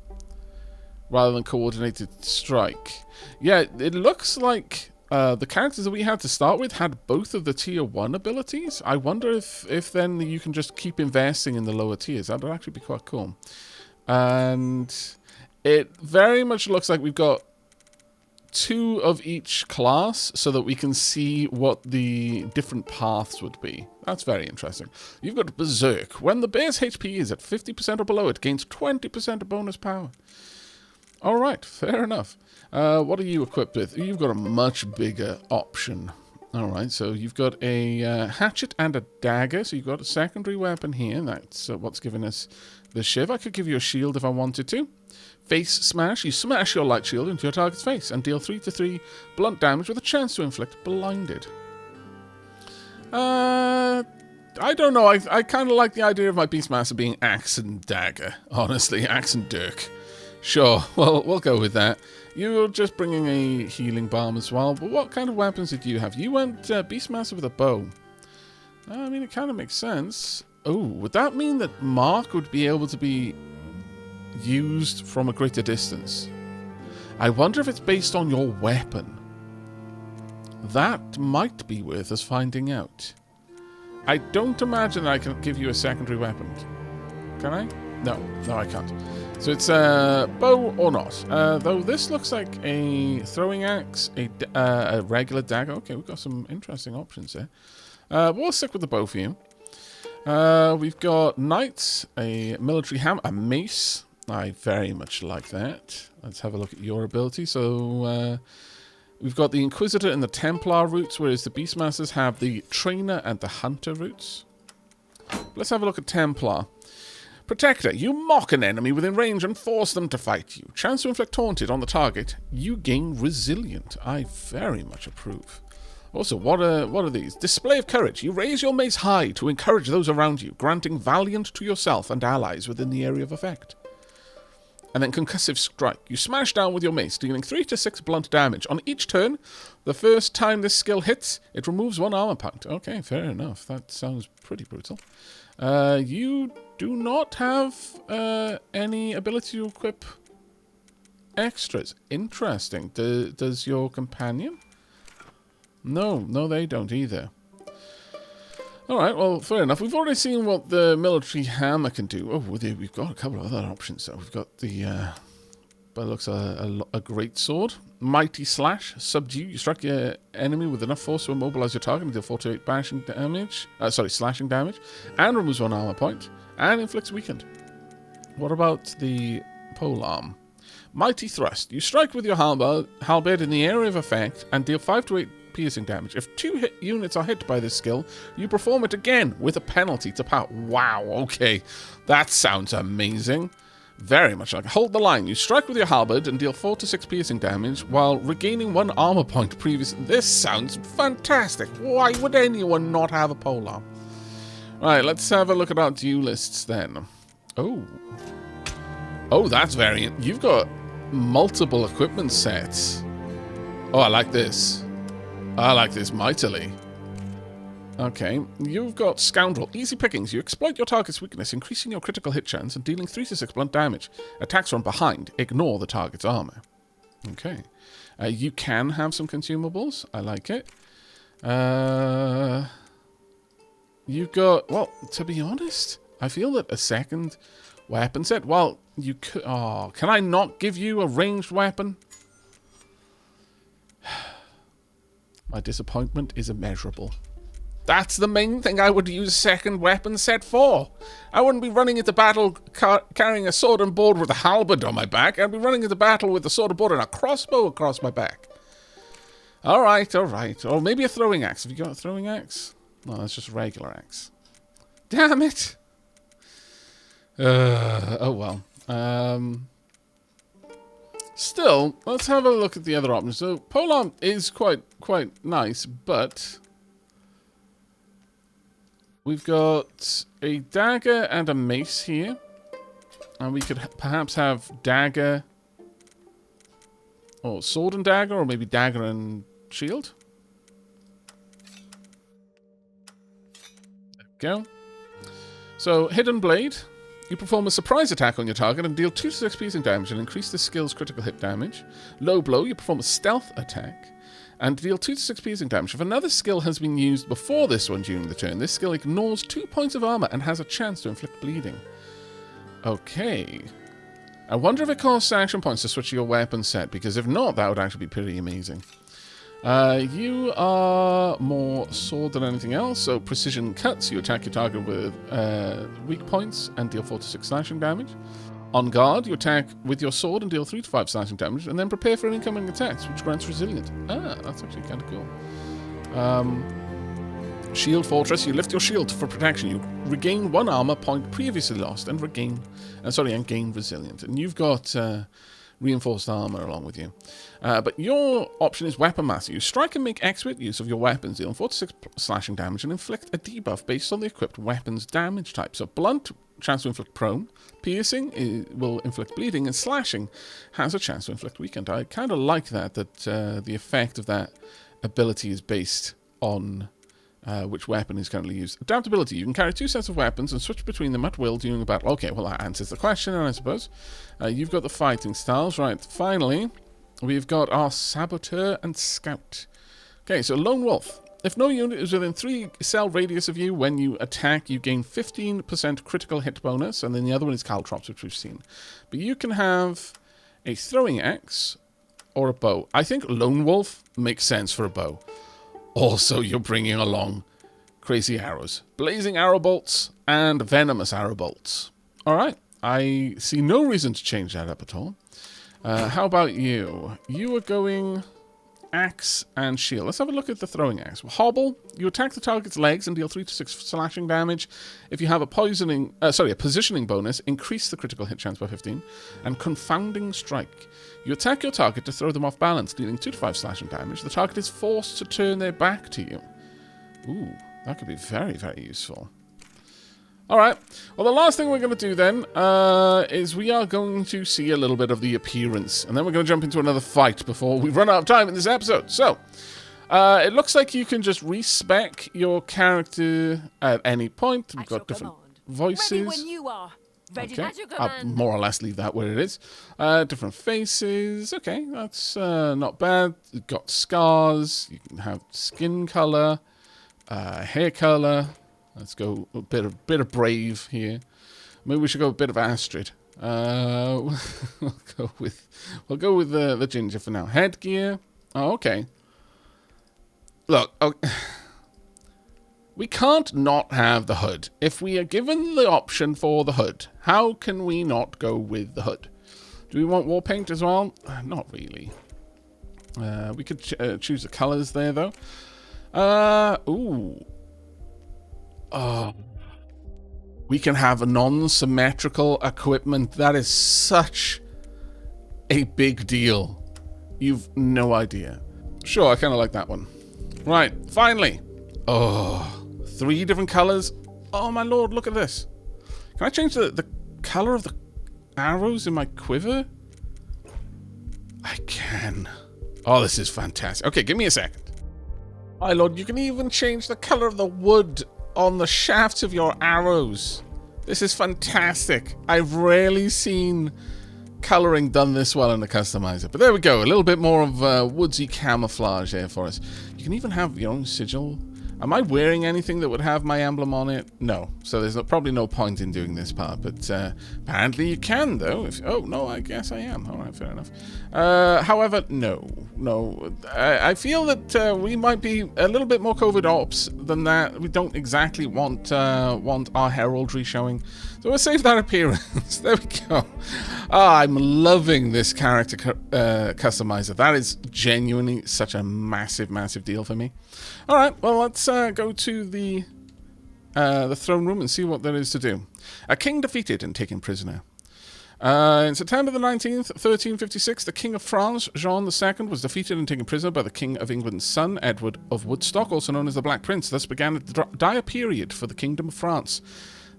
rather than coordinated strike. Yeah, it looks like the characters that we had to start with had both of the tier 1 abilities. I wonder if then you can just keep investing in the lower tiers. That would actually be quite cool. And it very much looks like we've got 2 of each class so that we can see what the different paths would be. That's very interesting. You've got Berserk. When the base HP is at 50% or below, it gains 20% of bonus power. Alright, fair enough. What are you equipped with? You've got a much bigger option. Alright, so you've got a hatchet and a dagger. So you've got a secondary weapon here. That's what's giving us the shiv. I could give you a shield if I wanted to. Face smash. You smash your light shield into your target's face and deal 3/3 blunt damage with a chance to inflict blinded. I don't know. I kind of like the idea of my Beastmaster being axe and dagger. Honestly, axe and dirk. Sure, well, we'll go with that. You're just bringing a healing balm as well, but what kind of weapons did you have? You went Beastmaster with a bow. I mean, it kind of makes sense. Oh, would that mean that Mark would be able to be used from a greater distance? I wonder if it's based on your weapon. That might be worth us finding out. I don't imagine I can give you a secondary weapon. Can I? No, I can't. So it's a bow or not. Though this looks like a throwing axe, a regular dagger. Okay, we've got some interesting options there. We'll stick with the bow for you. We've got knights, a military hammer, a mace. I very much like that. Let's have a look at your ability. So we've got the Inquisitor and the Templar routes, whereas the Beastmasters have the Trainer and the Hunter routes. Let's have a look at Templar. Protector, you mock an enemy within range and force them to fight you. Chance to inflict taunted on the target. You gain resilient. I very much approve. Also, what are these? Display of courage. You raise your mace high to encourage those around you, granting valiant to yourself and allies within the area of effect. And then concussive strike. You smash down with your mace, dealing 3 to 6 blunt damage. On each turn, the first time this skill hits, it removes 1 armor point. Okay, fair enough. That sounds pretty brutal. You do not have any ability to equip extras. Interesting. Does your companion? No, they don't either. Alright, well, fair enough. We've already seen what the military hammer can do. Oh, we've got a couple of other options, though. We've got the, but it looks a great sword. Mighty Slash. Subdue. You strike your enemy with enough force to immobilize your target and deal 4 to 8 bashing damage. Slashing damage. And removes 1 armor point. And inflicts weakened. What about the polearm? Mighty Thrust. You strike with your halberd in the area of effect and deal 5 to 8 piercing damage. If 2 units are hit by this skill, you perform it again with a penalty to power. Wow, okay. That sounds amazing. Very much like hold the line. You strike with your halberd and deal 4 to 6 piercing damage while regaining 1 armor point previous. This sounds fantastic. Why would anyone not have a polearm? Right, let's have a look at our duelists then. Oh, that's variant. You've got multiple equipment sets. Oh, I like this. I like this mightily. Okay, you've got Scoundrel. Easy pickings. You exploit your target's weakness, increasing your critical hit chance and dealing 3 to 6 blunt damage. Attacks from behind. Ignore the target's armor. Okay. You can have some consumables. I like it. You've got... Well, to be honest, I feel that a second weapon set... Well, you could... Oh, can I not give you a ranged weapon? My disappointment is immeasurable. That's the main thing I would use second weapon set for. I wouldn't be running into battle carrying a sword and board with a halberd on my back. I'd be running into battle with a sword and board and a crossbow across my back. Alright. Or maybe a throwing axe. Have you got a throwing axe? No, that's just a regular axe. Damn it! Oh well. Still, let's have a look at the other options. So, polearm is quite nice, but we've got a dagger and a mace here. And we could perhaps have dagger, or sword and dagger, or maybe dagger and shield. There we go. So, hidden blade. You perform a surprise attack on your target and deal 2 to 6 piercing damage and increase the skill's critical hit damage. Low blow, you perform a stealth attack and deal 2 to 6 piercing damage. If another skill has been used before this one during the turn, this skill ignores 2 points of armor and has a chance to inflict bleeding. Okay. I wonder if it costs action points to switch your weapon set, because if not, that would actually be pretty amazing. You are more sword than anything else, so precision cuts. You attack your target with weak points and deal 4 to 6 slashing damage. On guard, you attack with your sword and deal 3 to 5 slashing damage, and then prepare for incoming attacks, which grants resilience. Ah, that's actually kind of cool. Shield Fortress, you lift your shield for protection. You regain 1 armor point previously lost and gain resilience. And you've got reinforced armor along with you. But your option is Weapon Master. You strike and make expert use of your weapons, dealing 4 to 6 slashing damage and inflict a debuff based on the equipped weapon's damage type. So blunt, chance to inflict prone, piercing will inflict bleeding, and slashing has a chance to inflict weakened. I kind of like that the effect of that ability is based on which weapon is currently used. Adaptability. You can carry 2 sets of weapons and switch between them at will during a battle. Okay, well that answers the question, I suppose. You've got the fighting styles. Right, finally, we've got our Saboteur and Scout. Okay, so Lone Wolf. If no unit is within 3 cell radius of you when you attack, you gain 15% critical hit bonus, and then the other one is Caltrops, which we've seen. But you can have a throwing axe or a bow. I think Lone Wolf makes sense for a bow. Also, you're bringing along crazy arrows, blazing arrow bolts, and venomous arrow bolts. All right, I see no reason to change that up at all. How about you? You are going axe and shield. Let's have a look at the throwing axe. Hobble. You attack the target's legs and deal 3 to 6 slashing damage. If you have a positioning bonus, increase the critical hit chance by 15. And confounding strike. You attack your target to throw them off balance, dealing 2 to 5 slashing damage. The target is forced to turn their back to you. Ooh, that could be very, very useful. Alright, well the last thing we're going to do then is we are going to see a little bit of the appearance. And then we're going to jump into another fight before we run out of time in this episode. So, it looks like you can just respec your character at any point. We've got different voices. Ready when you are. Ready Okay. as your command. I'll more or less leave that where it is. Different faces. Okay, that's not bad. You've got scars. You can have skin color, hair color. Let's go a bit of Brave here. Maybe we should go a bit of Astrid. We'll go with the ginger for now. Headgear. Oh, okay. Look, we can't not have the hood. If we are given the option for the hood, how can we not go with the hood? Do we want war paint as well? Not really. We could choose the colors there, though. Ooh. Oh. We can have a non-symmetrical equipment. That is such a big deal. You've no idea. Sure, I kind of like that one. Right, finally. Oh, 3 different colors. Oh my lord, look at this. Can I change the color of the arrows in my quiver? I can. Oh, this is fantastic. Okay, give me a second. My lord, you can even change the color of the wood on the shafts of your arrows. This is fantastic. I've rarely seen coloring done this well in a customizer. But there we go. A little bit more of woodsy camouflage there for us. You can even have your own sigil. Am I wearing anything that would have my emblem on it? No. So there's probably no point in doing this part. But apparently you can, though. Oh, no, I guess I am. All right, fair enough. However, no. I feel that we might be a little bit more covert ops than that. We don't exactly want our heraldry showing. So we'll save that appearance. There we go. I'm loving this character customizer. That is genuinely such a massive, massive deal for me. All right, well, let's go to the throne room and see what there is to do. A king defeated and taken prisoner. In September the 19th, 1356, the King of France, Jean II, was defeated and taken prisoner by the King of England's son, Edward of Woodstock, also known as the Black Prince. Thus began a dire period for the Kingdom of France,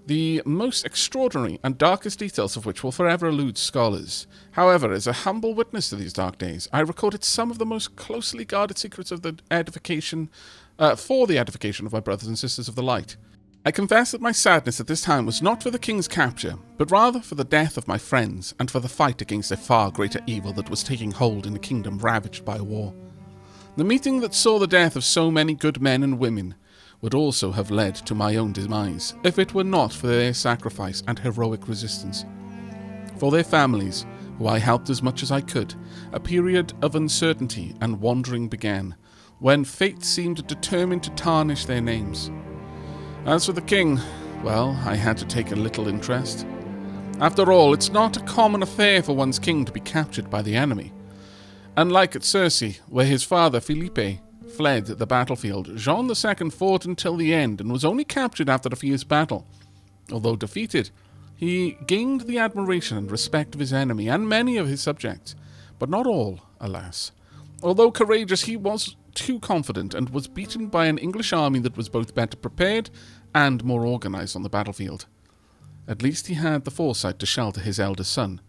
the most extraordinary and darkest details of which will forever elude scholars. However, as a humble witness to these dark days, I recorded some of the most closely guarded secrets of the edification, for the edification of my brothers and sisters of the light. I confess that my sadness at this time was not for the king's capture, but rather for the death of my friends and for the fight against a far greater evil that was taking hold in a kingdom ravaged by war. The meeting that saw the death of so many good men and women would also have led to my own demise, if it were not for their sacrifice and heroic resistance. For their families, who I helped as much as I could, a period of uncertainty and wandering began, when fate seemed determined to tarnish their names. As for the king, well, I had to take a little interest. After all, it's not a common affair for one's king to be captured by the enemy. Unlike at Circe, where his father Philippe fled the battlefield, Jean II fought until the end and was only captured after a fierce battle. Although defeated, he gained the admiration and respect of his enemy and many of his subjects, but not all, alas. Although courageous, he was too confident and was beaten by an English army that was both better prepared and more organized on the battlefield. At least he had the foresight to shelter his eldest son.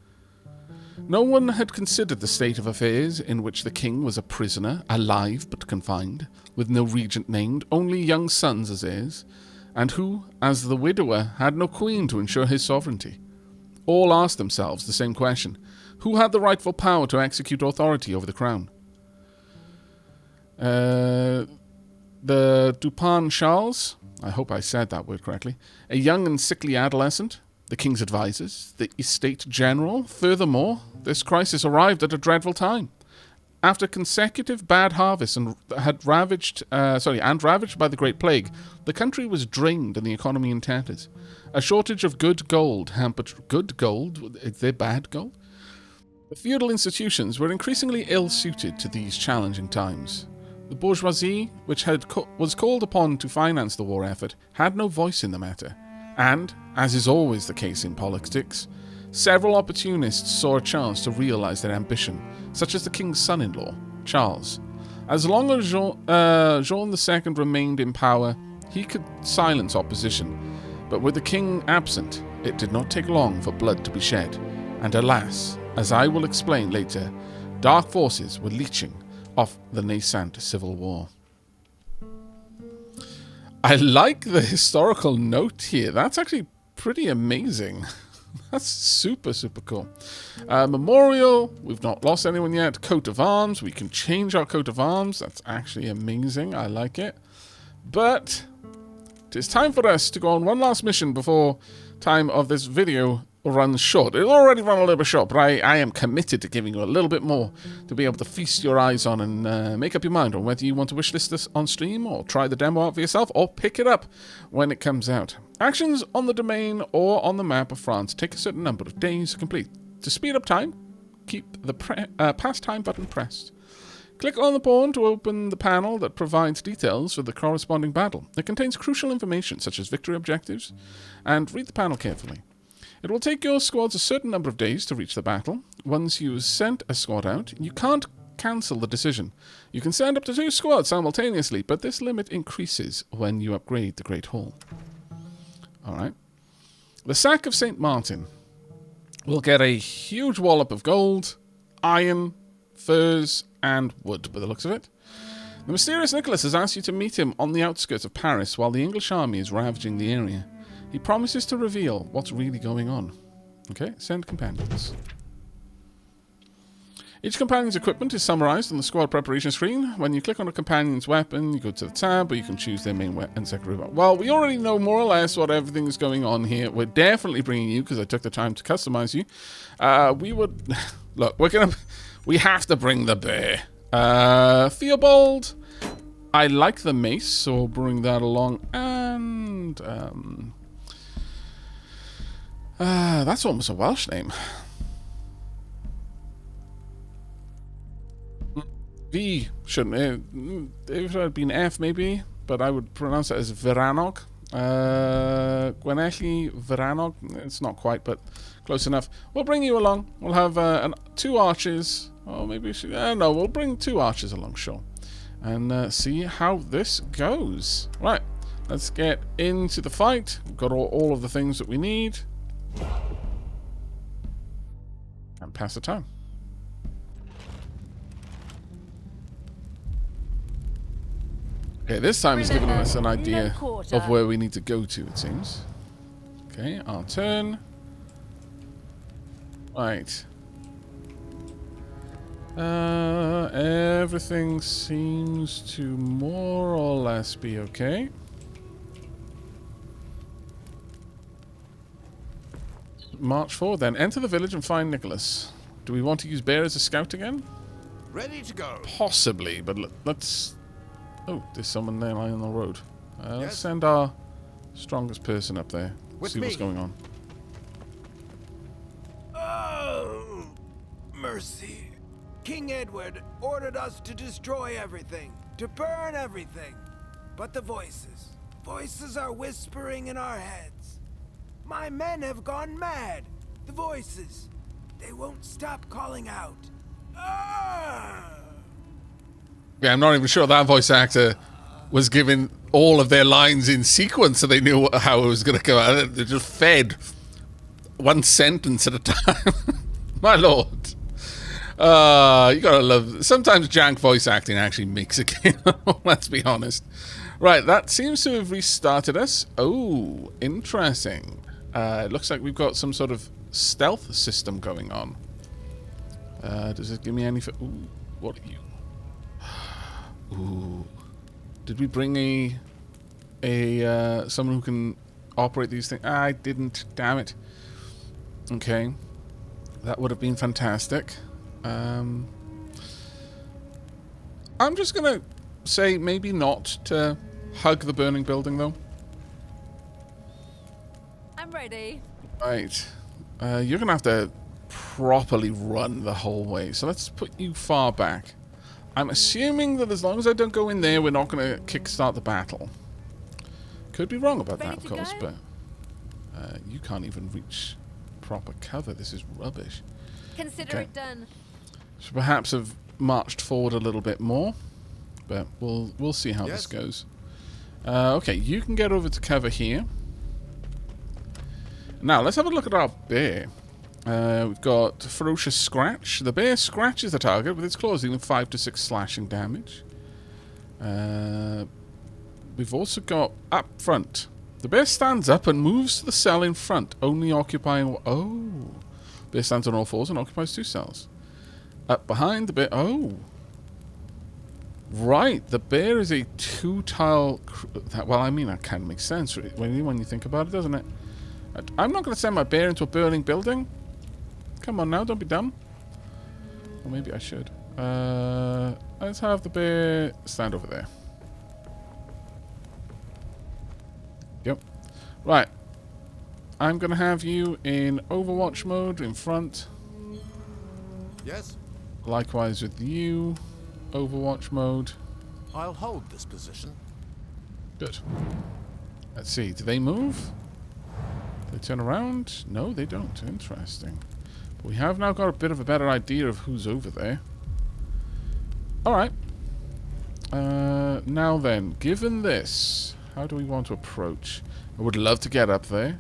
No one had considered the state of affairs in which the king was a prisoner, alive but confined, with no regent named, only young sons as heirs, and who, as the widower, had no queen to ensure his sovereignty. All asked themselves the same question: who had the rightful power to execute authority over the crown? The Dupin Charles, I hope I said that word correctly, a young and sickly adolescent, the king's advisors, the estate general. Furthermore, this crisis arrived at a dreadful time. After consecutive bad harvests and ravaged by the Great Plague, the country was drained and the economy in tatters. A shortage of good gold hampered good gold. Is there bad gold? The feudal institutions were increasingly ill-suited to these challenging times. The bourgeoisie, which was called upon to finance the war effort, had no voice in the matter. And, as is always the case in politics, several opportunists saw a chance to realize their ambition, such as the king's son-in-law, Charles. As long as Jean II remained in power, he could silence opposition. But with the king absent, it did not take long for blood to be shed. And alas, as I will explain later, dark forces were leeching off the nascent civil war. I like the historical note here. That's actually pretty amazing. That's super, super cool. Memorial, we've not lost anyone yet. Coat of arms, we can change our coat of arms. That's actually amazing. I like it. But it is time for us to go on one last mission before time of this video runs short. It'll already run a little bit short, but I am committed to giving you a little bit more to be able to feast your eyes on and make up your mind on whether you want to wishlist this on stream or try the demo out for yourself or pick it up when it comes out. Actions on the domain or on the map of France take a certain number of days to complete. To speed up time, keep the past time button pressed. Click on the pawn to open the panel that provides details for the corresponding battle. It contains crucial information such as victory objectives, and read the panel carefully. It will take your squads a certain number of days to reach the battle. Once you've sent a squad out, you can't cancel the decision. You can send up to 2 squads simultaneously, but this limit increases when you upgrade the Great Hall. Alright. The sack of St. Martin will get a huge wallop of gold, iron, furs, and wood, by the looks of it. The mysterious Nicholas has asked you to meet him on the outskirts of Paris while the English army is ravaging the area. He promises to reveal what's really going on. Okay, send companions. Each companion's equipment is summarized on the squad preparation screen. When you click on a companion's weapon, you go to the tab, or you can choose their main weapon and secondary weapon. Well, we already know more or less what everything's going on here. We're definitely bringing you, because I took the time to customize you. We would... Look, we have to bring the bear. Theobald. I like the mace, so we'll bring that along. And... that's almost a Welsh name. V shouldn't it? If it had been F maybe, but I would pronounce it as Veranog. Gwenelli Veranog. It's not quite, but close enough. We'll bring you along. We'll have 2 archers. Oh, maybe we should... no, we'll bring 2 archers along, sure. And see how this goes. Right, let's get into the fight. We've got all of the things that we need. And pass the time. Okay, this time he's giving us an idea No quarter. of where we need to go to, it seems. Okay, our turn. Right. Everything seems to more or less be okay. March forward then. Enter the village and find Nicholas. Do we want to use Bear as a scout again? Ready to go. Possibly, but let's... Oh, there's someone there lying on the road. Let's Yes? send our strongest person up there. With See what's me. going on. Oh, mercy. King Edward ordered us to destroy everything, to burn everything. But the voices are whispering in our heads. My men have gone mad. The voices, they won't stop calling out. Ah! Yeah, I'm not even sure that voice actor was given all of their lines in sequence so they knew how it was going to go out. They just fed one sentence at a time. My lord. You gotta love... Sometimes jank voice acting actually makes a game. Let's be honest. Right, that seems to have restarted us. Oh, interesting. It looks like we've got some sort of stealth system going on. Does it give me any... Ooh, what are you? Ooh. Did we bring someone who can operate these things? I didn't. Damn it. Okay. That would have been fantastic. I'm just gonna say maybe not to hug the burning building, though. I'm ready. Right. You're gonna have to properly run the whole way. So let's put you far back. I'm assuming that as long as I don't go in there, we're not going to kickstart the battle. Could be wrong about that, Ready of to course, go? but you can't even reach proper cover. This is rubbish. Consider Okay. it done. So perhaps have marched forward a little bit more, but we'll see how this Yes. goes. Okay, you can get over to cover here. Now let's have a look at our bear. We've got Ferocious Scratch. The bear scratches the target with its claws, dealing 5 to 6 slashing damage. We've also got up front. The bear stands up and moves to the cell in front, only occupying... Oh. Bear stands on all fours and occupies 2 cells. Up behind the bear... Oh. Right. The bear is a 2-tile... Well, I mean, that kind of makes sense when you think about it, doesn't it? I'm not going to send my bear into a burning building. Come on now, don't be dumb. Or maybe I should. Let's have the bear stand over there. Yep. Right. I'm going to have you in Overwatch mode in front. Yes? Likewise with you. Overwatch mode. I'll hold this position. Good. Let's see. Do they move? They turn around? No, they don't. Interesting. But we have now got a bit of a better idea of who's over there. Alright. Now then, given this, how do we want to approach? I would love to get up there.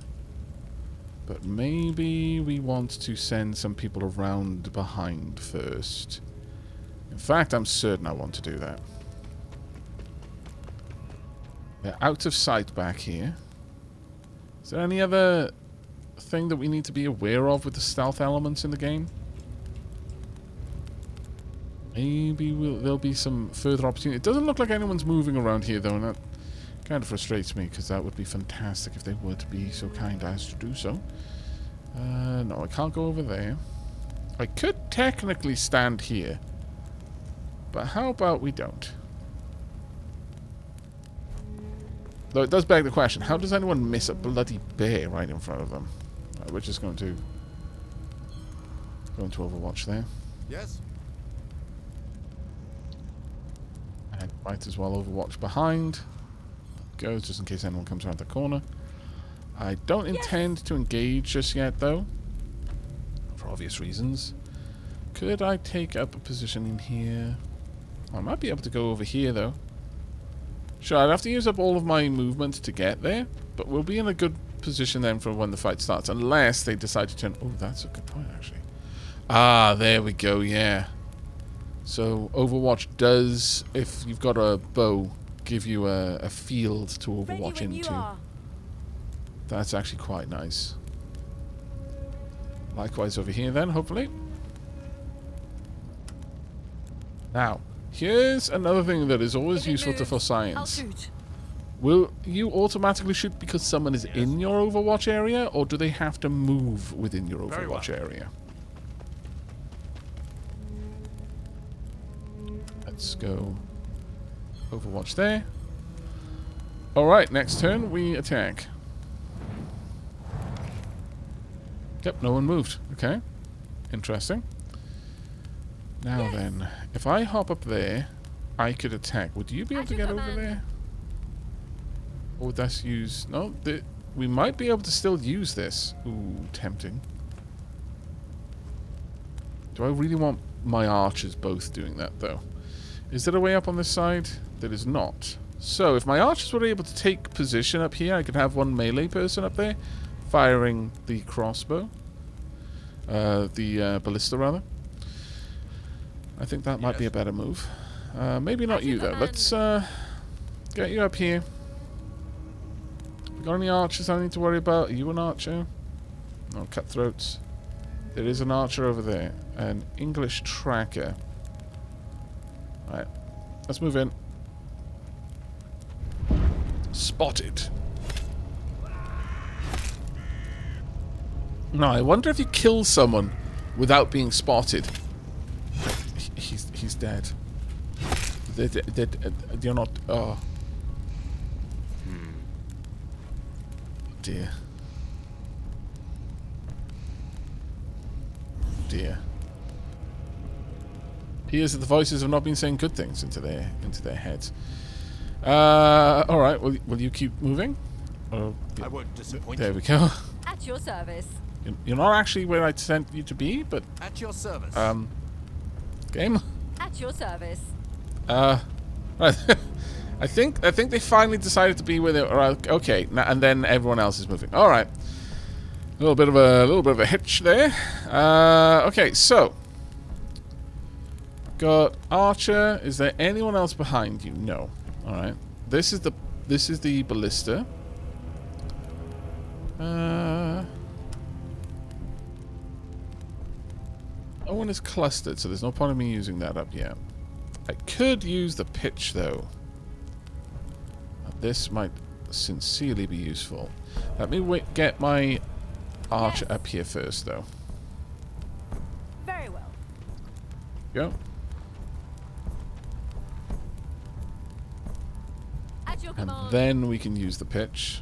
But maybe we want to send some people around behind first. In fact, I'm certain I want to do that. They're out of sight back here. Is there any other thing that we need to be aware of with the stealth elements in the game? Maybe there'll be some further opportunity. It doesn't look like anyone's moving around here, though, and that kind of frustrates me, because that would be fantastic if they were to be so kind as to do so. No, I can't go over there. I could technically stand here, but how about we don't? Though it does beg the question, how does anyone miss a bloody bear right in front of them? We're just going to Overwatch there. Yes? And might as well Overwatch behind. Goes just in case anyone comes around the corner. I don't intend to engage just yet, though, for obvious reasons. Could I take up a position in here? I might be able to go over here, though. Sure, I'd have to use up all of my movement to get there, but we'll be in a good position then for when the fight starts, unless they decide to turn... Oh, that's a good point, actually. Ah, there we go, yeah. So, Overwatch does, if you've got a bow, give you a field to overwatch into. That's actually quite nice. Likewise over here then, hopefully. Now, here's another thing that is always useful for science. Will you automatically shoot because someone is in your overwatch area, or do they have to move within your overwatch area? Let's go overwatch there. Alright, next turn we attack. Yep, no one moved. Okay. Interesting. Now then, if I hop up there, I could attack. Would you be able to get over there? Or would that use... No, we might be able to still use this. Ooh, tempting. Do I really want my archers both doing that, though? Is there a way up on this side? There is not. So, if my archers were able to take position up here, I could have one melee person up there, firing the crossbow. The ballista, rather. I think that might be a better move. Maybe not you, though. Let's get you up here. Got any archers I need to worry about? Are you an archer? No, cutthroats. There is an archer over there. An English tracker. Alright. Let's move in. Spotted. Now, I wonder if you kill someone without being spotted. He's dead. You're not... Oh. Dear. Dear. Here's that the voices have not been saying good things into their heads. Alright, will you keep moving? Oh, I won't disappoint there you. we go. At your service. You're not actually where I sent you to be, but... At your service. Game? At your service. Right. I think they finally decided to be where they were. Okay, and then everyone else is moving. All right, a little bit of a hitch there. Okay, so got Archer. Is there anyone else behind you? No. All right. This is the ballista. No one is clustered, so there's no point in me using that up yet. I could use the pitch though. This might sincerely be useful. Let me get my archer up here first, though. Very well. Go. At your And command. then we can use the pitch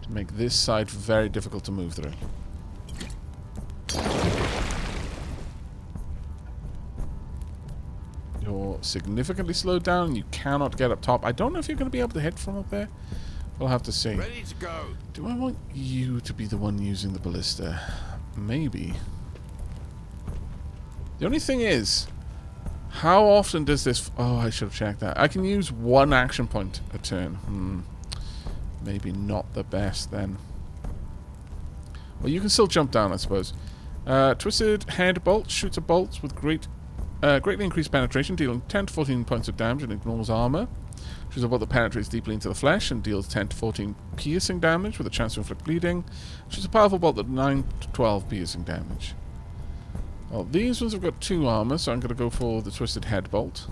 to make this side very difficult to move through. You're significantly slowed down and you cannot get up top. I don't know if you're going to be able to hit from up there. We'll have to see. Ready to go. Do I want you to be the one using the ballista? Maybe. The only thing is, how often does this... Oh, I should have checked that. I can use one action point a turn. Maybe not the best then. Well, you can still jump down, I suppose. Twisted Head Bolt shoots a bolt with greatly increased penetration, dealing 10 to 14 points of damage and ignores armor. Shoots a bolt that penetrates deeply into the flesh and deals 10 to 14 piercing damage with a chance to inflict bleeding. Shoots a powerful bolt that 9 to 12 piercing damage. Well, these ones have got 2 armor, so I'm going to go for the Twisted Head Bolt.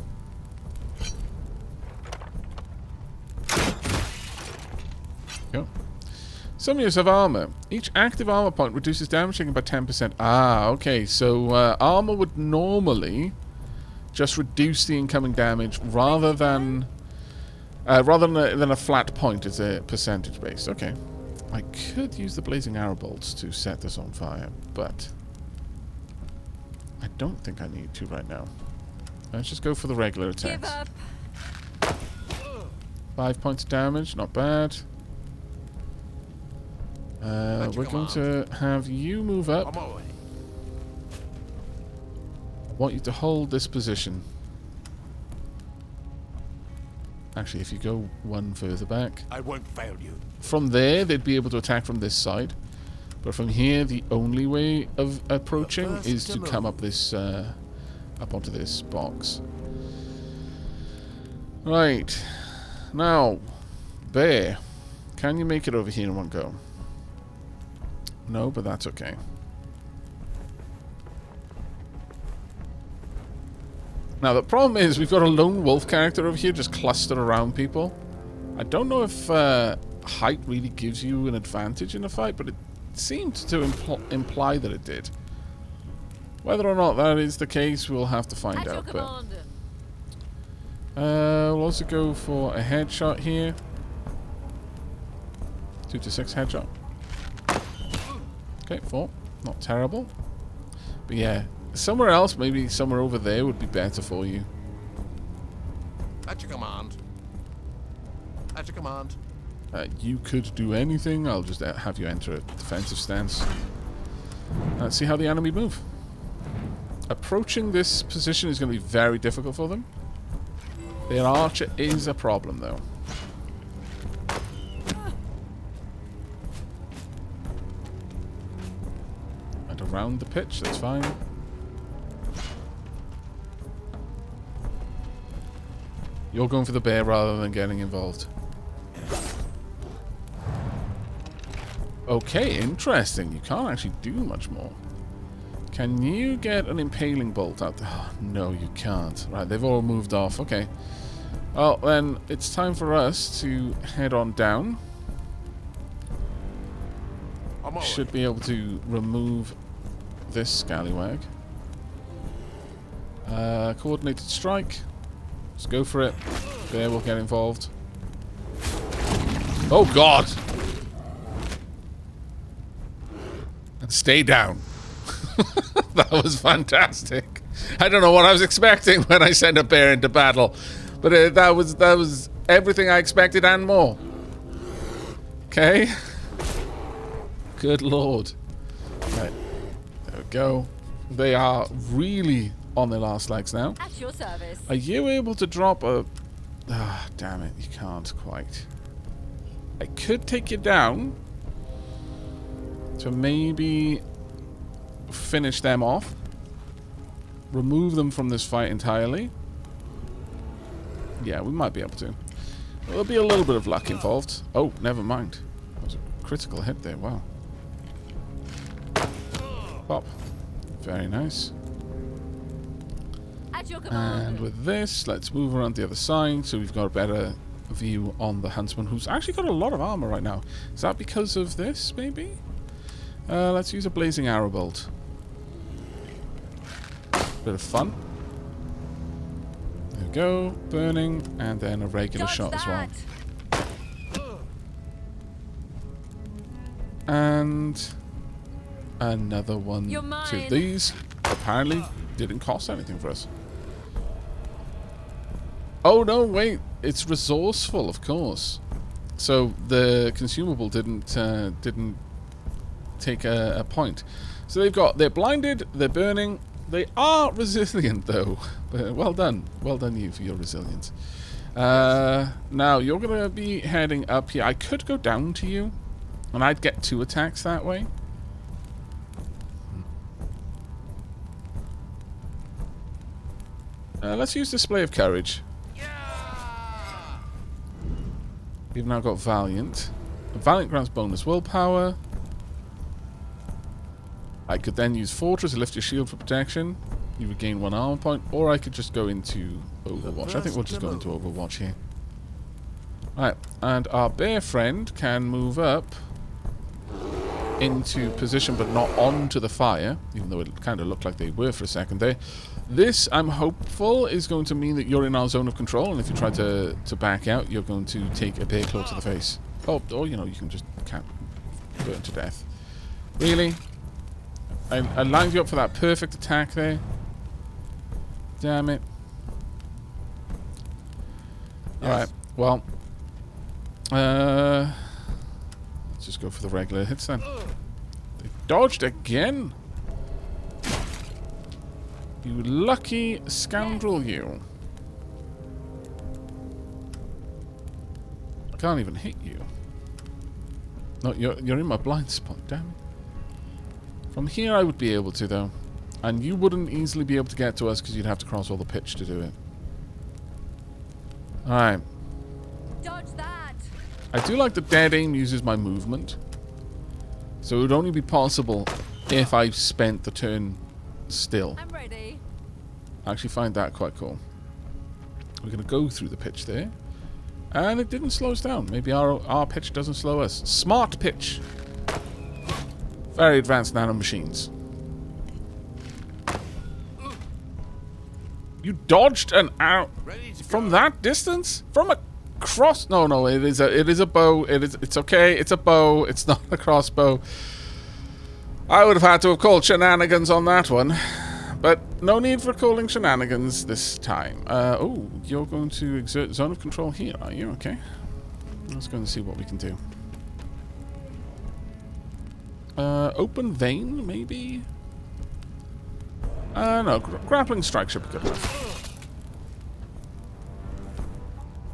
Go. Some of you have armor. Each active armor point reduces damage taken by 10%. Ah, okay. So armor would normally just reduce the incoming damage rather than a flat point as a percentage base. Okay. I could use the blazing arrow bolts to set this on fire, but I don't think I need to right now. Let's just go for the regular attacks. Give up. 5 points of damage, not bad. We're going to have you move up. On my way. I want you to hold this position. Actually, if you go one further back. I won't fail you. From there, they'd be able to attack from this side. But from here, the only way of approaching is to come up this, up onto this box. Right. Now, bear. Can you make it over here in one go? No, but that's okay. Now, the problem is we've got a lone wolf character over here just clustered around people. I don't know if height really gives you an advantage in a fight, but it seemed to imply that it did. Whether or not that is the case, we'll have to find out. But we'll also go for a headshot here. 2 to 6 headshot. Okay, 4. Not terrible. But yeah, somewhere else, maybe somewhere over there would be better for you. At your command. At your command. You could do anything. I'll just have you enter a defensive stance. Let's see how the enemy move. Approaching this position is going to be very difficult for them. Their archer is a problem, though. And around the pitch, that's fine. You're going for the bear rather than getting involved. Okay, interesting. You can't actually do much more. Can you get an impaling bolt out there? Oh, no, you can't. Right, they've all moved off. Okay. Well, then it's time for us to head on down. Should be able to remove this scallywag. Coordinated strike. Let's go for it. Bear will get involved. Oh, God! And stay down. That was fantastic. I don't know what I was expecting when I sent a bear into battle, but that was everything I expected and more. Okay. Good lord. Right. There we go. They are really on their last legs now. At your service. Are you able to drop a... Ah, damn it. You can't quite. I could take you down to maybe finish them off. Remove them from this fight entirely. Yeah, we might be able to. There'll be a little bit of luck involved. Oh, never mind. That was a critical hit there. Wow. Pop. Very nice. At your command. And with this, let's move around the other side so we've got a better view on the huntsman, who's actually got a lot of armor right now. Is that because of this, maybe? Let's use a blazing arrow bolt. Bit of fun. There we go. Burning, and then a regular shot as well. And another one to these. Apparently didn't cost anything for us. Oh no, wait. It's resourceful, of course. So the consumable didn't take a point. So they're blinded, they're burning. They are resilient, though. Well done. Well done, you, for your resilience. Now, you're going to be heading up here. I could go down to you, and I'd get 2 attacks that way. Let's use Display of Courage. We've now got Valiant. Valiant grants bonus willpower. I could then use Fortress to lift your shield for protection. You would gain 1 armor point, or I could just go into Overwatch. I think we'll just go into Overwatch here. Right, and our bear friend can move up into position, but not onto the fire, even though it kind of looked like they were for a second there. This, I'm hopeful, is going to mean that you're in our zone of control, and if you try to back out, you're going to take a bear claw to the face. Oh, or, you know, you can just burn to death. Really? I lined you up for that perfect attack there. Damn it. Yes. Alright, well. Let's just go for the regular hits then. They dodged again. You lucky scoundrel, you. I can't even hit you. No, you're in my blind spot, damn it. From here I would be able to, though. And you wouldn't easily be able to get to us because you'd have to cross all the pitch to do it. Alright. Dodge that! I do like the dead aim uses my movement. So it would only be possible if I spent the turn still. I'm ready. I actually find that quite cool. We're going to go through the pitch there. And it didn't slow us down. Maybe our pitch doesn't slow us. Smart pitch. Very advanced nanomachines. You dodged an arrow from that distance? From a cross? No, it is a bow. It's okay. It's a bow. It's not a crossbow. I would have had to have called shenanigans on that one. But no need for calling shenanigans this time. Oh, you're going to exert zone of control here, are you? Okay. Let's go and see what we can do. Open vein, maybe? No, grappling strike should be good enough.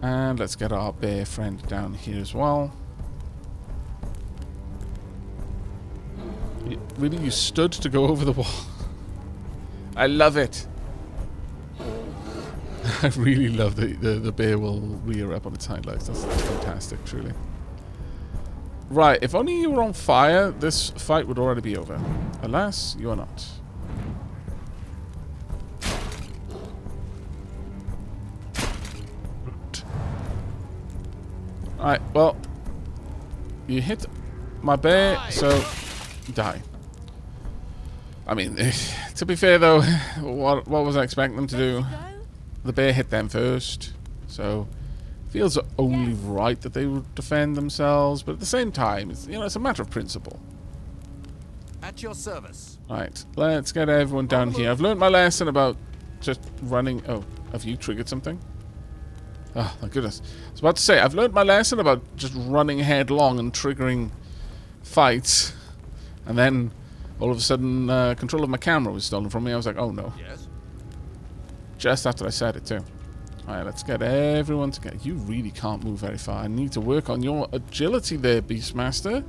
And let's get our bear friend down here as well. Really, you stood to go over the wall? I love it. I really love the bear will rear up on its hind legs. That's fantastic, truly. Right, if only you were on fire, this fight would already be over. Alas, you are not. Alright, well, you hit my bear, so die. I mean, to be fair though, what was I expecting them to do? The bear hit them first, so feels only right that they would defend themselves, but at the same time, it's, you know, it's a matter of principle. At your service. Right, let's get everyone down here. I've learned my lesson about just running. Oh, have you triggered something? Oh, my goodness. I was about to say, I've learned my lesson about just running headlong and triggering fights, and then all of a sudden, control of my camera was stolen from me. I was like, oh no. Yes. Just after I said it too. Alright, let's get everyone together. You really can't move very far. I need to work on your agility there, Beastmaster.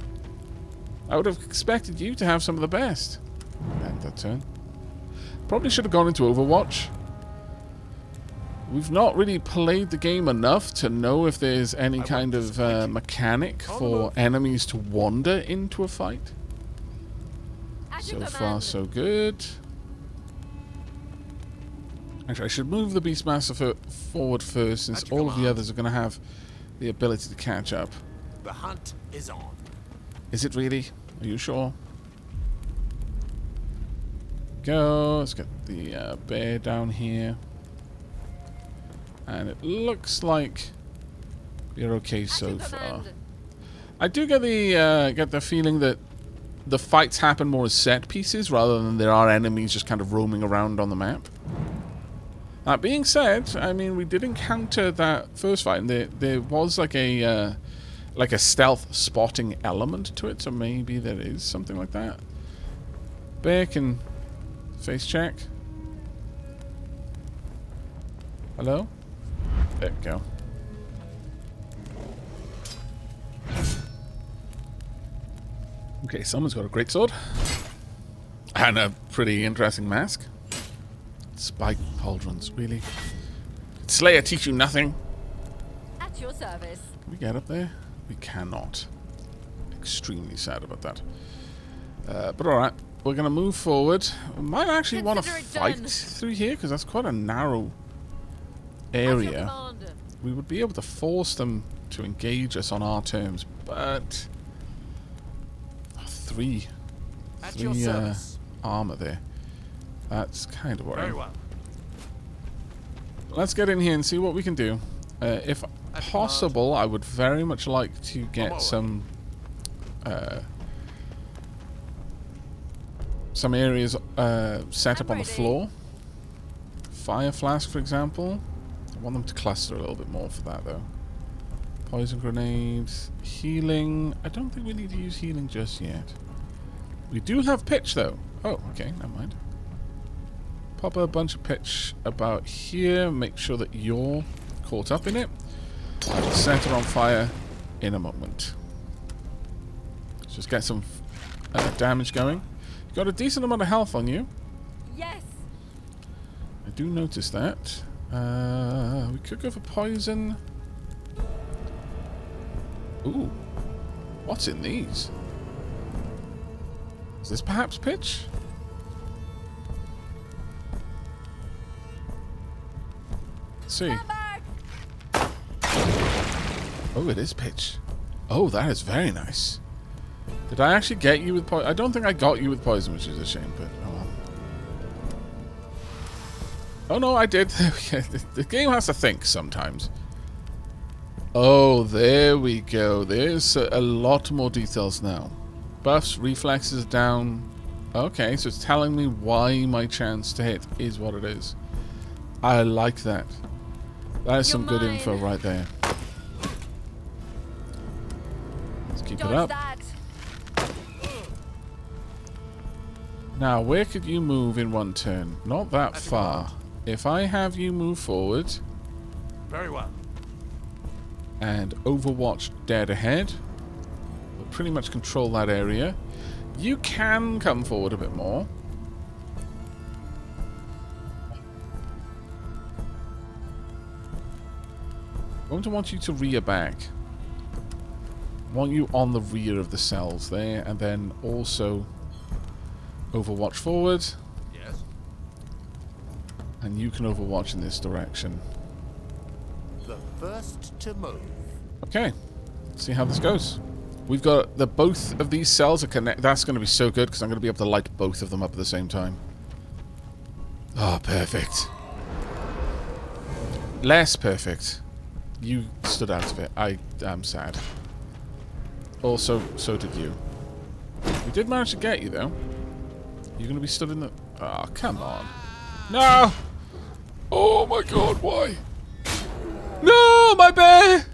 I would have expected you to have some of the best. End that turn. Probably should have gone into Overwatch. We've not really played the game enough to know if there's any kind of mechanic for enemies to wander into a fight. So far, so good. Actually, I should move the Beastmaster forward first, since all of the others are going to have the ability to catch up. The hunt is on. Is it really? Are you sure? Go. Let's get the bear down here. And it looks like we're okay so far. I do get the feeling that the fights happen more as set pieces rather than there are enemies just kind of roaming around on the map. That being said, I mean, we did encounter that first fight, and there was like a stealth spotting element to it, so maybe there is something like that. Bear can face check. Hello? There we go. Okay, someone's got a greatsword. And a pretty interesting mask. Spike pauldrons, really? Did Slayer teach you nothing? At your service. Can we get up there? We cannot. Extremely sad about that. But alright, we're going to move forward. We might actually want to fight through here, because that's quite a narrow area. We would be able to force them to engage us on our terms, but three armor there. That's kind of worrying. Very well. Let's get in here and see what we can do. If possible, I would very much like to get some areas set up on the floor. Fire flask, for example. I want them to cluster a little bit more for that, though. Poison grenades, healing. I don't think we need to use healing just yet. We do have pitch, though. Oh, okay, never mind. Pop a bunch of pitch about here. Make sure that you're caught up in it. I'll set it on fire in a moment. Let's just get some damage going. You've got a decent amount of health on you. Yes. I do notice that. We could go for poison. Ooh. What's in these? Is this perhaps pitch? Let's see. Oh, it is pitch. Oh, that is very nice. Did I actually get you with poison? I don't think I got you with poison, which is a shame, but oh well. Oh no, I did. The game has to think sometimes. Oh, there we go. There's a lot more details now. Buffs, reflexes down. Okay, so it's telling me why my chance to hit is what it is. I like that. That is some good info right there. Let's keep it up. Now, where could you move in one turn? Not that far. If I have you move forward... Very well. And Overwatch dead ahead. We'll pretty much control that area. You can come forward a bit more. I'm going to want you to rear back. I want you on the rear of the cells there, and then also Overwatch forward. Yes. And you can Overwatch in this direction. The first to move. Okay. Let's see how this goes. We've got both of these cells are connected. That's going to be so good because I'm going to be able to light both of them up at the same time. Oh, perfect. Less perfect. You stood out of it. I am sad. Also, so did you. We did manage to get you, though. You're going to be stood in the... Oh, come on. No! Oh, my God, why? No, my bear!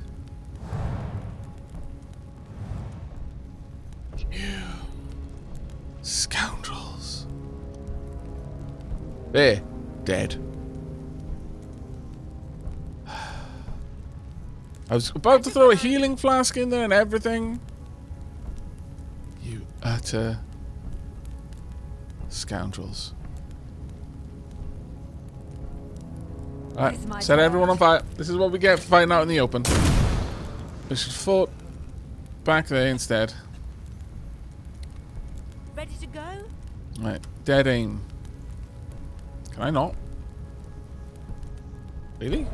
You scoundrels. There. Dead. I was about to throw a healing flask in there and everything. You utter scoundrels. Alright, set everyone on fire. This is what we get for fighting out in the open. We should have fought back there instead. Ready to go? Right, dead aim. Can I not? Really?